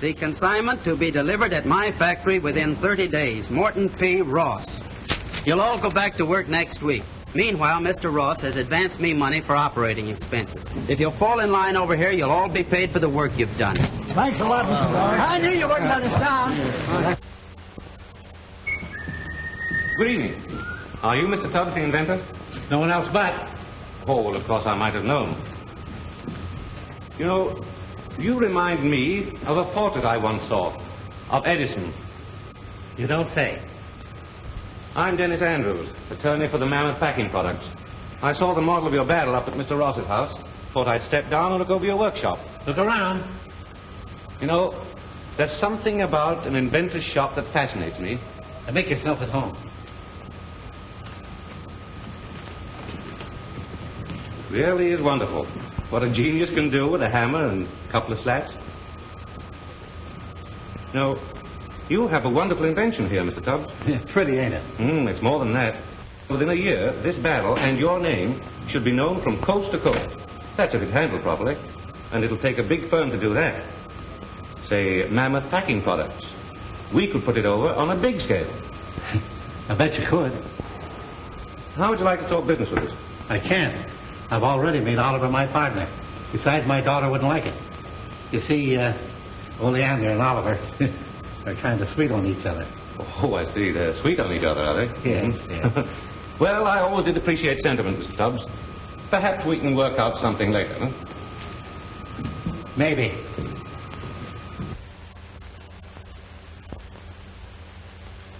S2: The consignment to be delivered at my factory within 30 days. Morton P. Ross. You'll all go back to work next week. Meanwhile, Mr. Ross has advanced me money for operating expenses. If you'll fall in line over here, you'll all be paid for the work you've done.
S12: Thanks a lot, Mr. Boggs.
S5: I knew you wouldn't let us down.
S8: Good evening. Are you Mr. Tubbs, the inventor?
S10: No one else but.
S8: Oh, well, of course I might have known. You know, you remind me of a portrait I once saw of Edison.
S10: You don't say.
S8: I'm Dennis Andrews, attorney for the Mammoth Packing Products. I saw the model of your barrel up at Mr. Ross's house. Thought I'd step down and look over your workshop.
S10: Look around.
S8: You know, there's something about an inventor's shop that fascinates me.
S10: And make yourself at home.
S8: Really is wonderful. What a genius can do with a hammer and a couple of slats. No, you have a wonderful invention here, Mr. Tubbs.
S10: Yeah, pretty, ain't it?
S8: It's more than that. Within a year, this barrel and your name should be known from coast to coast. That's if it's handled properly. And it'll take a big firm to do that. Say, Mammoth Packing Products. We could put it over on a big scale.
S10: I bet you could.
S8: How would you like to talk business with us?
S10: I can't. I've already made Oliver my partner. Besides, my daughter wouldn't like it. You see, only Andrew and Oliver are kind of sweet on each other.
S8: Oh, I see. They're sweet on each other, are they?
S10: Yes.
S8: Well, I always did appreciate sentiment, Mr. Tubbs. Perhaps we can work out something later, huh?
S10: Maybe.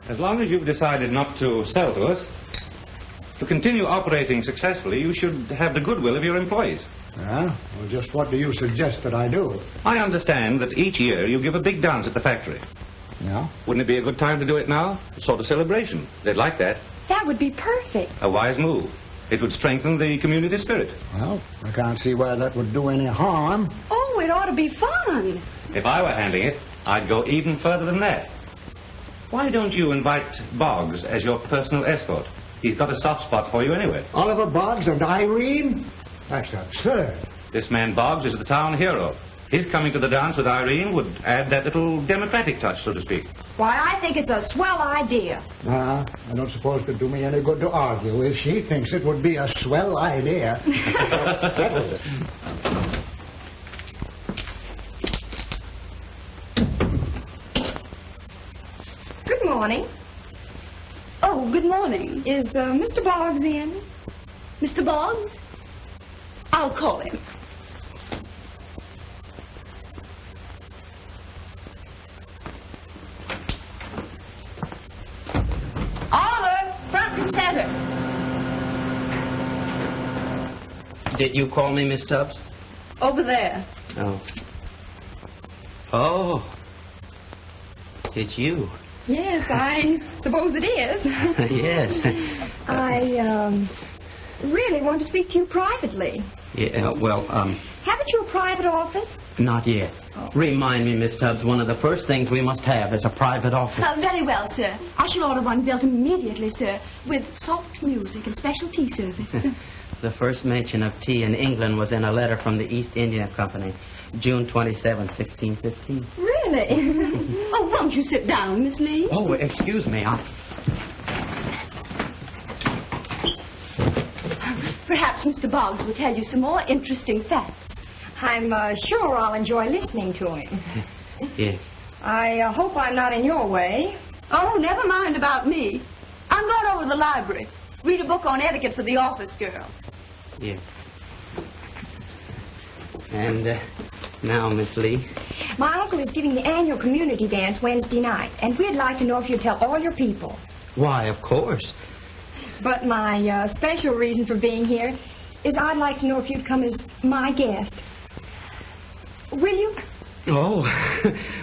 S8: As long as you've decided not to sell to us, to continue operating successfully, you should have the goodwill of your employees.
S9: Yeah? Well, just what do you suggest that I do?
S8: I understand that each year you give a big dance at the factory.
S9: Yeah?
S8: Wouldn't it be a good time to do it now? A sort of celebration. They'd like that.
S5: That would be perfect.
S8: A wise move. It would strengthen the community spirit.
S9: Well, I can't see where that would do any harm.
S5: Oh, it ought to be fun.
S8: If I were handling it, I'd go even further than that. Why don't you invite Boggs as your personal escort? He's got a soft spot for you anyway.
S9: Oliver Boggs and Irene? That's absurd.
S8: This man Boggs is the town hero. His coming to the dance with Irene would add that little democratic touch, so to speak.
S5: Why, I think it's a swell idea.
S9: I don't suppose it'd do me any good to argue. If she thinks it would be a swell idea, that settles it.
S5: Good morning. Oh, good morning. Is Mr. Boggs in? Mr. Boggs? I'll call him. Oliver, front and center.
S2: Did you call me, Miss Tubbs?
S5: Over there.
S2: Oh. Oh. It's you.
S5: Yes, I suppose it is.
S2: Yes.
S5: really want to speak to you privately.
S2: Yeah, well,
S5: Haven't you a private office?
S2: not yet. Remind me, Miss Tubbs, one of the first things we must have is a private office.
S5: Very well, sir. I shall order one built immediately, sir, with soft music and special tea service.
S2: The first mention of tea in England was in a letter from the East India Company, June 27, 1615.
S5: Really? Oh, won't you sit down, Miss Lee?
S2: Oh, excuse me.
S5: Perhaps Mr. Boggs will tell you some more interesting facts.
S16: I'm sure I'll enjoy listening to him.
S2: Yeah.
S16: I hope I'm not in your way.
S5: Oh, never mind about me. I'm going over to the library. Read a book on etiquette for the office girl.
S2: Yeah. And now, Miss Lee.
S16: My uncle is giving the annual community dance Wednesday night, and we'd like to know if you'd tell all your people.
S2: Why, of course.
S16: But my special reason for being here is I'd like to know if you'd come as my guest. Will you?
S2: Oh,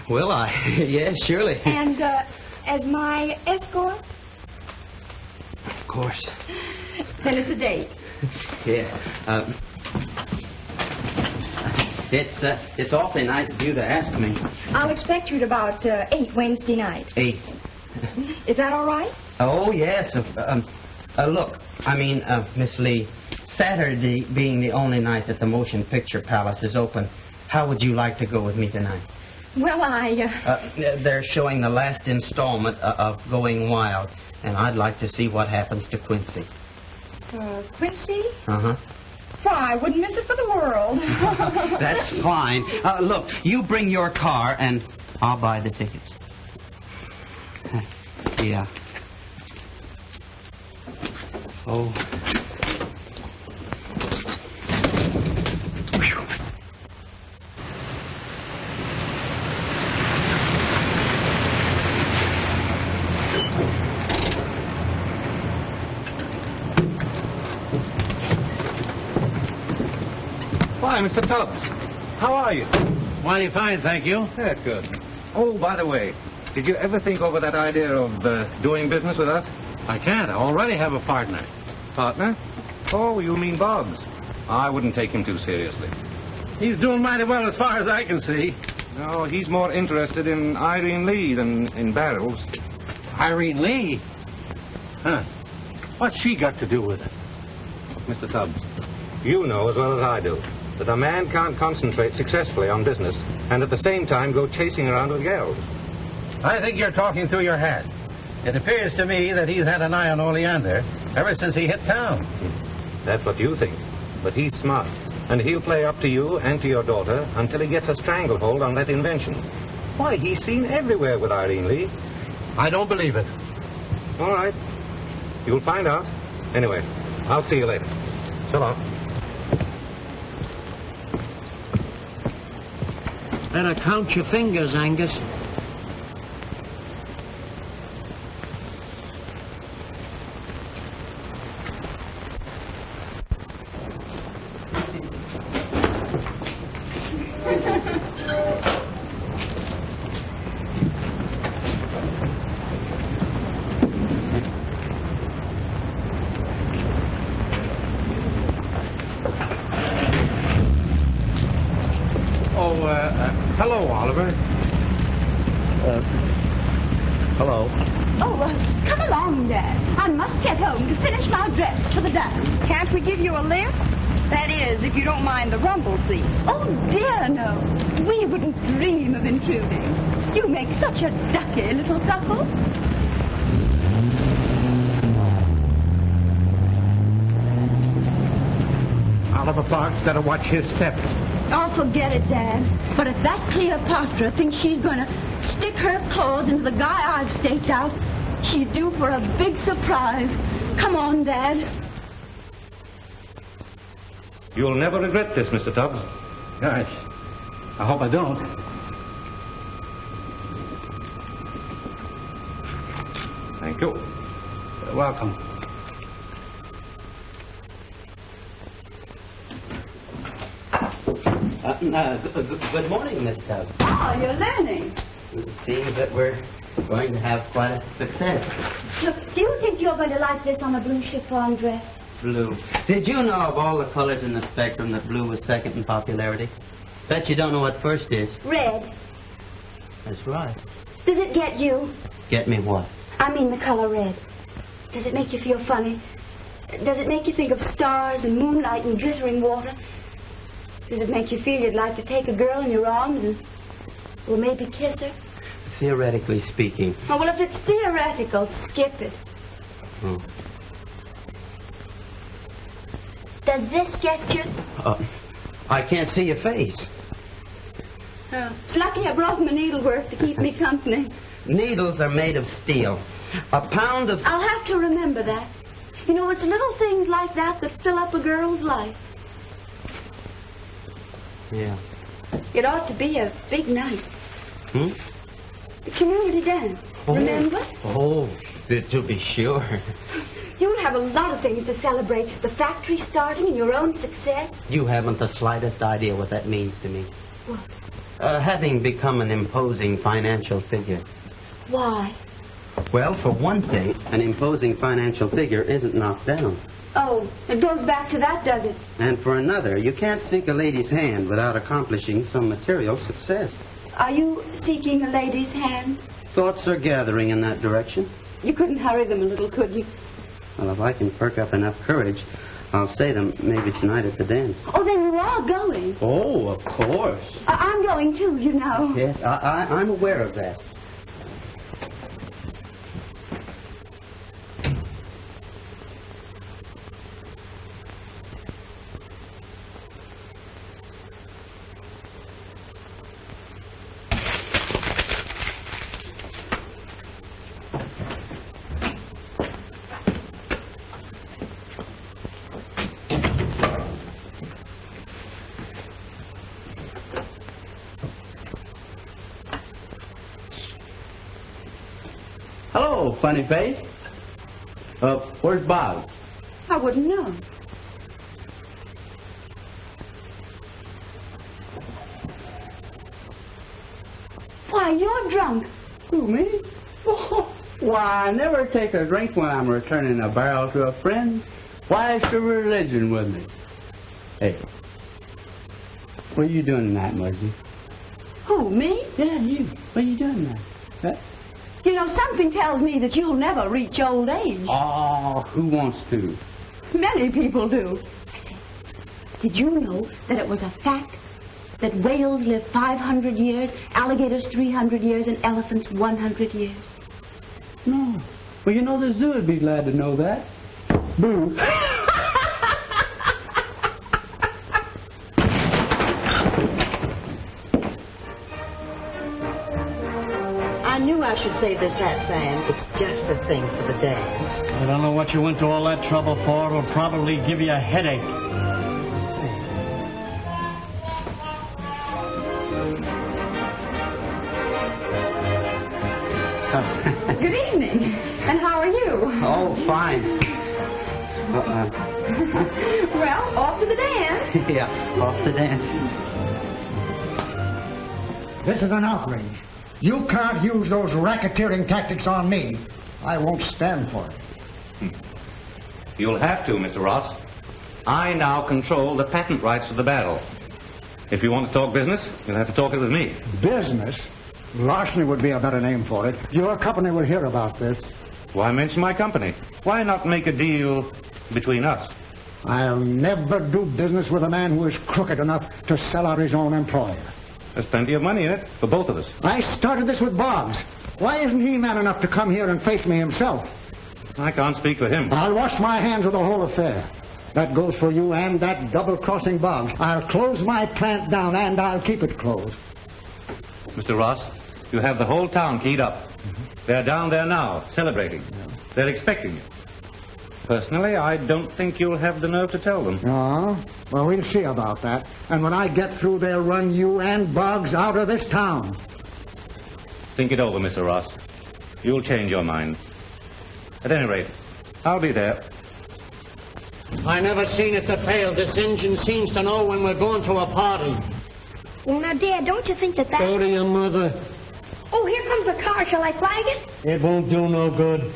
S2: will I? Yeah, surely.
S16: And as my escort?
S2: Of course.
S16: Then it's a date.
S2: Yeah. It's awfully nice of you to ask me.
S16: I'll expect you at about 8 Wednesday night.
S2: 8.
S16: Is that all right?
S2: Oh, yes. Look, Miss Lee, Saturday being the only night that the Motion Picture Palace is open, how would you like to go with me tonight?
S16: Well,
S2: They're showing the last installment of Going Wild, and I'd like to see what happens to Quincy.
S16: Quincy?
S2: Uh-huh.
S16: Why, I wouldn't miss it for the world.
S2: That's fine. Look, you bring your car, and I'll buy the tickets. Yeah. Oh.
S8: Why, Mr. Tubbs. How are you?
S10: Mighty fine, thank you.
S8: That's good. Oh, by the way, did you ever think over that idea of doing business with us?
S10: I can't. I already have a partner.
S8: Partner? Oh, you mean Boggs. I wouldn't take him too seriously.
S10: He's doing mighty well as far as I can see.
S8: No, he's more interested in Irene Lee than in barrels.
S10: Irene Lee? Huh. What's she got to do with it?
S8: Mr. Tubbs, you know as well as I do that a man can't concentrate successfully on business and at the same time go chasing around with gals.
S10: I think you're talking through your hat. It appears to me that he's had an eye on Oleander ever since he hit town.
S8: That's what you think. But he's smart. And he'll play up to you and to your daughter until he gets a stranglehold on that invention. Why, he's seen everywhere with Irene Lee.
S10: I don't believe it.
S8: All right. You'll find out. Anyway, I'll see you later. So long.
S6: Better count your fingers, Angus.
S10: Hello, Oliver. Hello.
S5: Oh, come along, Dad. I must get home to finish my dress for the dance.
S16: Can't we give you a lift? That is, if you don't mind the rumble seat.
S5: Oh, dear, no. We wouldn't dream of intruding. You make such a ducky little couple.
S10: Oliver Park's got to watch his step.
S5: Oh, forget it, Dad. But if that Cleopatra thinks she's going to stick her claws into the guy I've staked out, she's due for a big surprise. Come on, Dad.
S8: You'll never regret this, Mr. Tubbs.
S10: Gosh, I hope I don't.
S8: Thank you.
S10: Welcome.
S2: Good morning, Miss Tubbs.
S5: Oh, you're learning.
S2: It seems that we're going to have quite a success.
S5: Look, do you think you're going to like this on a blue chiffon dress?
S2: Blue. Did you know of all the colors in the spectrum that blue was second in popularity? Bet you don't know what first is.
S5: Red.
S2: That's right.
S5: Does it get you?
S2: Get me what?
S5: I mean the color red. Does it make you feel funny? Does it make you think of stars and moonlight and glittering water? Does it make you feel you'd like to take a girl in your arms and, well, maybe kiss her?
S2: Theoretically speaking.
S5: Oh, well, if it's theoretical, skip it.
S2: Oh.
S5: Does this get you?
S2: I can't see your face.
S5: Oh, it's lucky I brought my needlework to keep me company.
S2: Needles are made of steel. A pound of...
S5: I'll have to remember that. You know, it's little things like that that fill up a girl's life.
S2: Yeah.
S5: It ought to be a big night.
S2: Hmm?
S5: A community dance. Remember?
S2: Oh, to be sure.
S5: You'll have a lot of things to celebrate. The factory starting and your own success.
S2: You haven't the slightest idea what that means to me.
S5: What?
S2: Having become an imposing financial figure.
S5: Why?
S2: Well, for one thing, an imposing financial figure isn't knocked down.
S5: Oh, it goes back to that, does it?
S2: And for another, you can't seek a lady's hand without accomplishing some material success.
S5: Are you seeking a lady's hand?
S2: Thoughts are gathering in that direction.
S5: You couldn't hurry them a little, could you?
S2: Well, if I can perk up enough courage, I'll say them maybe tonight at the dance.
S5: Oh, then you are going.
S2: Oh, of course.
S5: I'm going too, you know.
S2: Yes, I'm aware of that. Hello, funny face. Where's Boggs?
S5: I wouldn't know. Why, you're drunk.
S2: Who, me? Oh, why, I never take a drink when I'm returning a barrel to a friend. Why, it's your religion with me. Hey, what are you doing tonight, Margie?
S5: Who, me?
S2: Yeah, you. What are you doing tonight? Huh?
S5: You know, something tells me that you'll never reach old age.
S2: Oh, who wants to?
S5: Many people do. I say, did you know that it was a fact that whales live 500 years, alligators 300 years, and elephants 100 years?
S2: No. Well, you know, the zoo would be glad to know that. Boo.
S17: I knew I should save this hat, Sam. It's just the thing for the dance.
S12: I don't know what you went to all that trouble for. It'll probably give you a headache.
S5: Good evening. And how are you?
S2: Oh, fine.
S5: Well, off to the dance.
S2: Yeah, off to dance.
S9: This is an outrage. You can't use those racketeering tactics on me. I won't stand for it.
S8: You'll have to, Mr. Ross. I now control the patent rights to the battle. If you want to talk business, you'll have to talk it with me.
S9: Business? Larceny would be a better name for it. Your company would hear about this.
S8: Why mention my company? Why not make a deal between us?
S9: I'll never do business with a man who is crooked enough to sell out his own employer.
S8: There's plenty of money in it for both of us.
S9: I started this with Boggs. Why isn't he man enough to come here and face me himself?
S8: I can't speak for him.
S9: I'll wash my hands of the whole affair. That goes for you and that double-crossing Boggs. I'll close my plant down, and I'll keep it closed.
S8: Mr. Ross, you have the whole town keyed up. They're down there now, celebrating. They're expecting you. Personally, I don't think you'll have the nerve to tell them.
S9: Oh? Well, we'll see about that. And when I get through, they'll run you and Boggs out of this town.
S8: Think it over, Mr. Ross. You'll change your mind. At any rate, I'll be there.
S6: I never seen it to fail. This engine seems to know when we're going to a party.
S16: Well, now, Dad, don't you think that...
S6: Go to your mother.
S16: Oh, here comes a car. Shall I flag it?
S6: It won't do no good.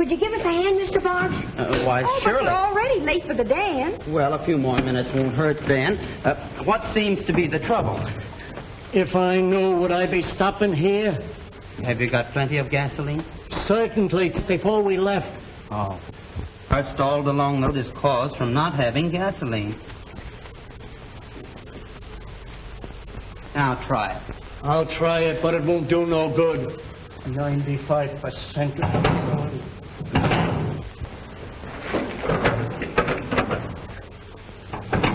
S16: Could you give us a hand, Mr. Boggs?
S2: Why,
S16: But
S2: surely.
S16: we're already late for the dance.
S2: Well, a few more minutes won't hurt then. What seems to be the trouble?
S12: If I knew, would I be stopping here?
S2: Have you got plenty of gasoline?
S12: Certainly, before we left.
S2: Oh. Our stalled along the road is caused from not having gasoline. Now try it.
S12: I'll try it, but it won't do no good. 95%.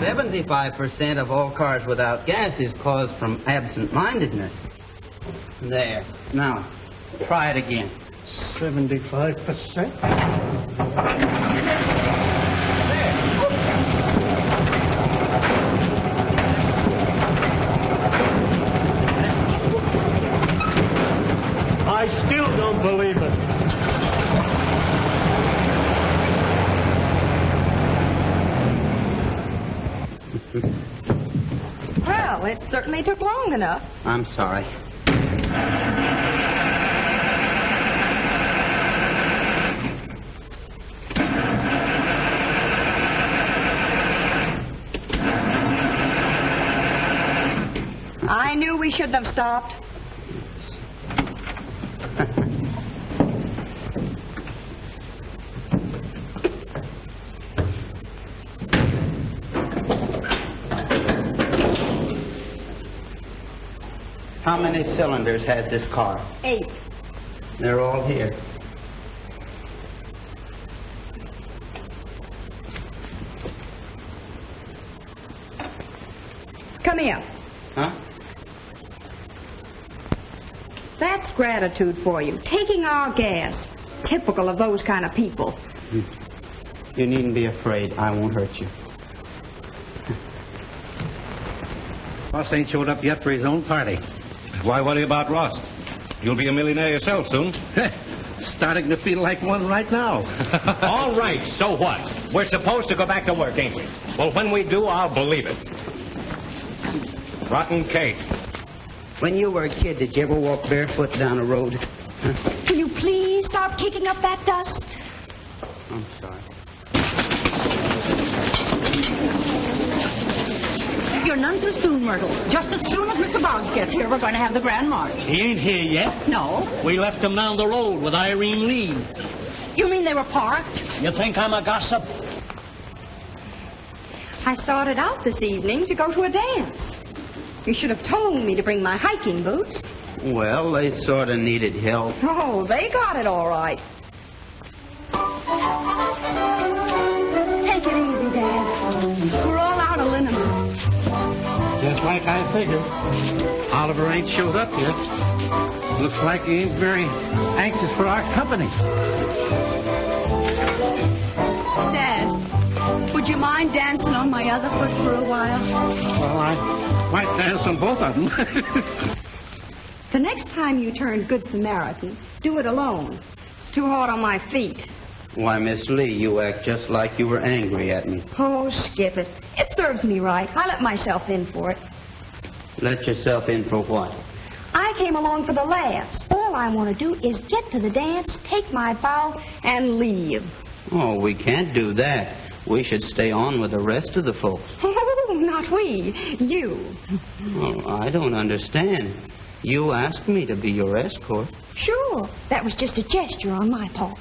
S2: 75% of all cars without gas is caused from absent-mindedness. There. Now, try it again.
S12: 75%? I still don't believe it.
S16: Well, it certainly took long enough.
S2: I'm sorry.
S16: I knew we shouldn't have stopped.
S2: How many cylinders has this car?
S16: 8.
S2: They're all here.
S16: Come here.
S2: Huh?
S16: That's gratitude for you. Taking our gas. Typical of those kind of people.
S2: You needn't be afraid. I won't hurt you.
S10: Ross ain't showed up yet for his own party.
S8: Why worry about Ross? You'll be a millionaire yourself soon.
S10: Starting to feel like one right now.
S11: All right, so what? We're supposed to go back to work, ain't we? Well, when we do, I'll believe it. Rotten cake.
S2: When you were a kid, did you ever walk barefoot down a road?
S16: Will you please stop kicking up that dust?
S2: I'm sorry.
S7: You're none too soon, Myrtle. Just as soon as Mr. Boggs gets here, we're going to have the grand march.
S12: He ain't here yet.
S7: No.
S12: We left him down the road with Irene Lee.
S7: You mean they were parked?
S12: You think I'm a gossip?
S16: I started out this evening to go to a dance. You should have told me to bring my hiking boots.
S2: Well, they sort of needed help.
S16: Oh, they got it all right. Take it easy, Dad. We're all out of liniment.
S10: Just like I figured. Oliver ain't showed up yet. Looks like he ain't very anxious for our company.
S5: Dad, would you mind dancing on my other foot for a while?
S10: Well, I might dance on both of them.
S16: The next time you turn Good Samaritan, do it alone. It's too hard on my feet.
S2: Why, Miss Lee, you act just like you were angry at me.
S16: Oh, skip it. It serves me right. I let myself in for it.
S2: Let yourself in for what?
S16: I came along for the laughs. All I want to do is get to the dance, take my bow, and leave.
S2: Oh, we can't do that. We should stay on with the rest of the folks.
S16: Oh, not we. You.
S2: Oh, I don't understand. You asked me to be your escort.
S16: Sure. That was just a gesture on my part.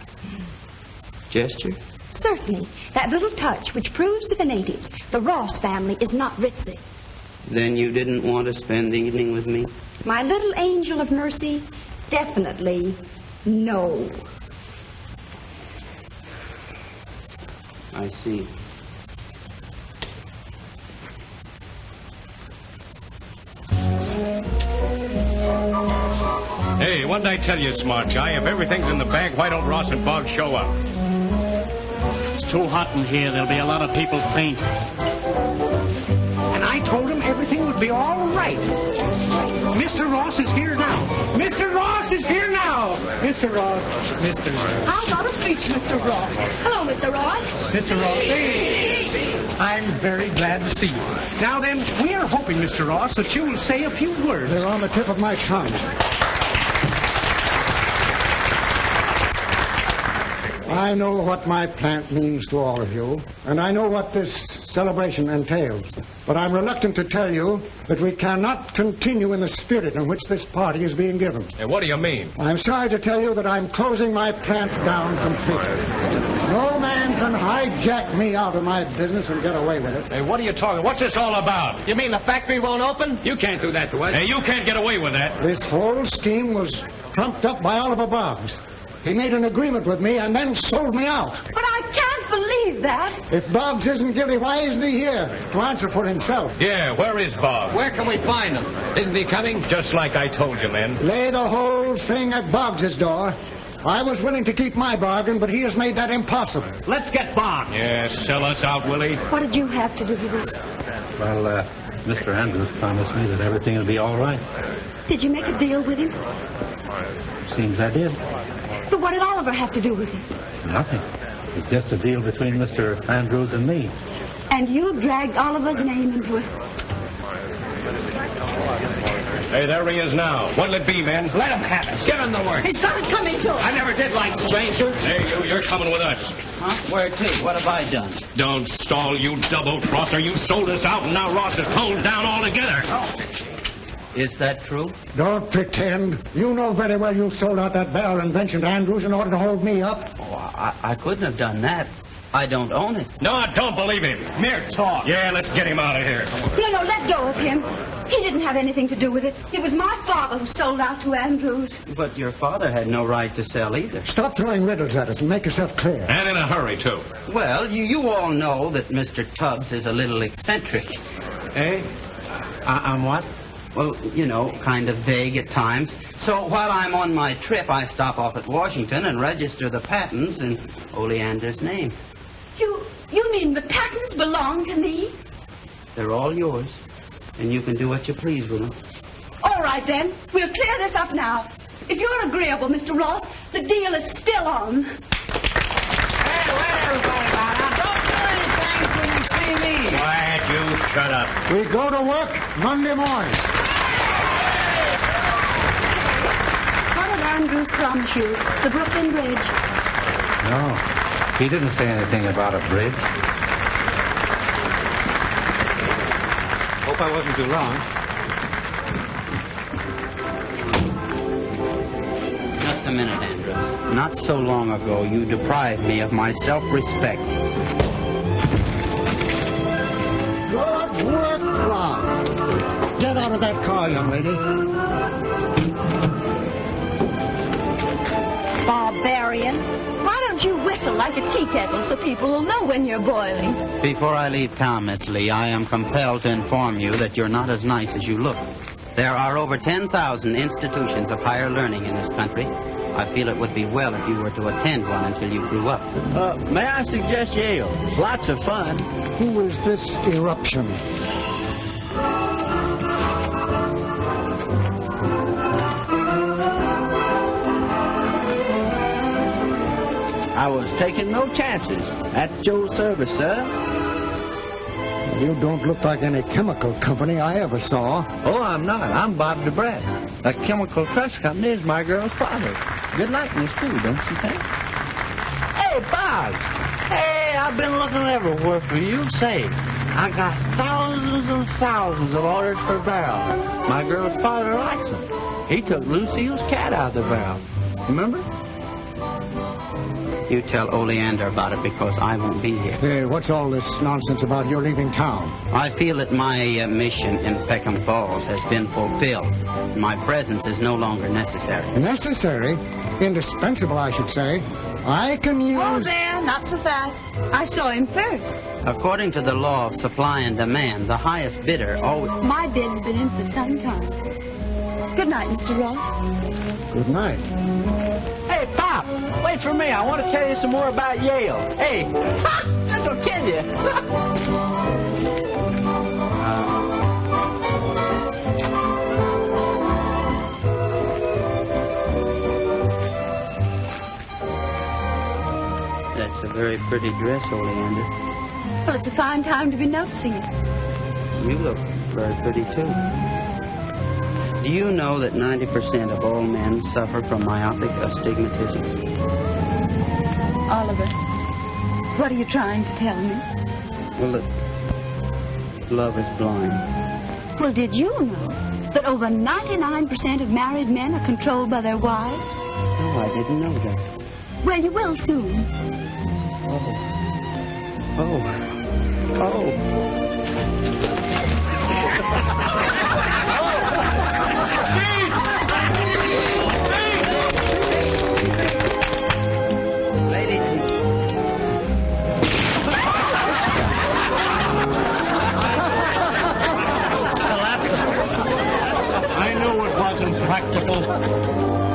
S2: Gesture?
S16: Certainly. That little touch which proves to the natives the Ross family is not ritzy.
S2: Then you didn't want to spend the evening with me?
S16: My little angel of mercy, definitely no.
S2: I see.
S11: Hey, what did I tell you, smart guy? If everything's in the bag, why don't Ross and Boggs show up?
S12: It's too hot in here. There'll be a lot of people faint.
S6: And I told him everything would be all right. Mr. Ross is here now. Mr. Ross is here now. Mr. Ross. Mr. Ross.
S5: How about a speech, Mr. Ross? Hello, Mr. Ross.
S6: Mr. Ross. Hey. I'm very glad to see you. Now then, we are hoping, Mr. Ross, that you will say a few words.
S9: They're on the tip of my tongue. I know what my plant means to all of you, and I know what this celebration entails. But I'm reluctant to tell you that we cannot continue in the spirit in which this party is being given.
S11: Hey, what do you mean?
S9: I'm sorry to tell you that I'm closing my plant down completely. No man can hijack me out of my business and get away with it.
S11: Hey, what are you talking? What's this all about?
S12: You mean the factory won't open?
S11: You can't do that to us. Hey, you can't get away with that.
S9: This whole scheme was trumped up by Oliver Boggs. He made an agreement with me and then sold me out.
S5: But I can't believe that.
S9: If Boggs isn't guilty, why isn't he here to answer for himself?
S11: Yeah, where is Bob?
S12: Where can we find him?
S11: Isn't he coming? Just like I told you, men.
S9: Lay the whole thing at Boggs' door. I was willing to keep my bargain, but he has made that impossible.
S12: Let's get Boggs.
S11: Yeah, sell us out, Willie.
S5: What did you have to do with this?
S10: Well, Mr. Andrews promised me that everything will be all right.
S5: Did you make a deal with him?
S10: Seems I did.
S5: But what did Oliver have to do with it?
S10: Nothing. It's just a deal between Mr. Andrews and me.
S5: And you dragged Oliver's name into it.
S11: Hey, there he is now. What'll it be, men?
S12: Let him have it. Get him to work.
S5: He's got it coming to him.
S12: I never did like strangers.
S11: Hey, you're coming with us.
S2: Huh? Where to? What have I done?
S11: Don't stall, you double-crosser. You sold us out, and now Ross has closed down altogether.
S2: Oh. Is that true?
S9: Don't pretend. You know very well you sold out that barrel invention to Andrews in order to hold me up.
S2: Oh, I couldn't have done that. I don't own it.
S11: No, I don't believe him.
S12: Mere talk.
S11: Yeah, let's get him out of here.
S5: No, let go of him. He didn't have anything to do with it. It was my father who sold out to Andrews.
S2: But your father had no right to sell either.
S9: Stop throwing riddles at us and make yourself clear.
S11: And in a hurry, too.
S2: Well, you all know that Mr. Tubbs is a little eccentric.
S10: Eh? I'm what?
S2: Well, you know, kind of vague at times. So while I'm on my trip, I stop off at Washington and register the patents in Oleander's name.
S5: You mean the patents belong to me?
S2: They're all yours, and you can do what you please with them.
S5: All right, then. We'll clear this up now. If you're agreeable, Mr. Ross, the deal is still on.
S12: Hey, let everybody out. Don't do anything till you see me.
S11: Quiet, you shut up.
S9: We go to work Monday morning.
S5: What did Andrews promise you? The Brooklyn Bridge?
S10: No. He didn't say anything about a bridge.
S15: Hope I wasn't too long.
S2: Just a minute, Andrews. Not so long ago, you deprived me of my self-respect.
S9: Good work, Rob. Get out of that car, young lady.
S5: Barbarian. Why don't you whistle like a tea kettle so people will know when you're boiling?
S2: Before I leave town, Miss Lee, I am compelled to inform you that you're not as nice as you look. There are over 10,000 institutions of higher learning in this country. I feel it would be well if you were to attend one until you grew up.
S12: May I suggest Yale? It's lots of fun.
S9: Who is this eruption?
S12: I was taking no chances. At Joe's service, sir.
S9: You don't look like any chemical company I ever saw.
S12: Oh, I'm not. I'm Bob DeBrett. A chemical trust company is my girl's father. Good likeness, too, don't you think? Hey, Boggs. Hey, I've been looking everywhere for you. Say, I got thousands and thousands of orders for barrels. My girl's father likes them. He took Lucille's cat out of the barrel. Remember?
S2: You tell Oleander about it because I won't be here.
S9: Hey, what's all this nonsense about your leaving town?
S2: I feel that my mission in Peckham Falls has been fulfilled. My presence is no longer necessary.
S9: Necessary? Indispensable, I should say. I can use...
S5: Oh, there, not so fast. I saw him first.
S2: According to the law of supply and demand, the highest bidder always...
S5: My bid's been in for some time. Good night, Mr. Ross.
S9: Good night.
S12: Hey, Pop, wait for me. I want to tell you some more about Yale. Hey, this'll kill you.
S2: That's a very pretty dress, Oleander.
S5: Well, it's a fine time to be noticing it.
S2: You look very pretty, too. Do you know that 90% of all men suffer from myopic astigmatism?
S5: Oliver, what are you trying to tell me?
S2: Well, that love is blind.
S5: Well, did you know that over 99% of married men are controlled by their wives?
S2: No, I didn't know that.
S5: Well, you will soon.
S2: Oh.
S6: I knew it wasn't practical.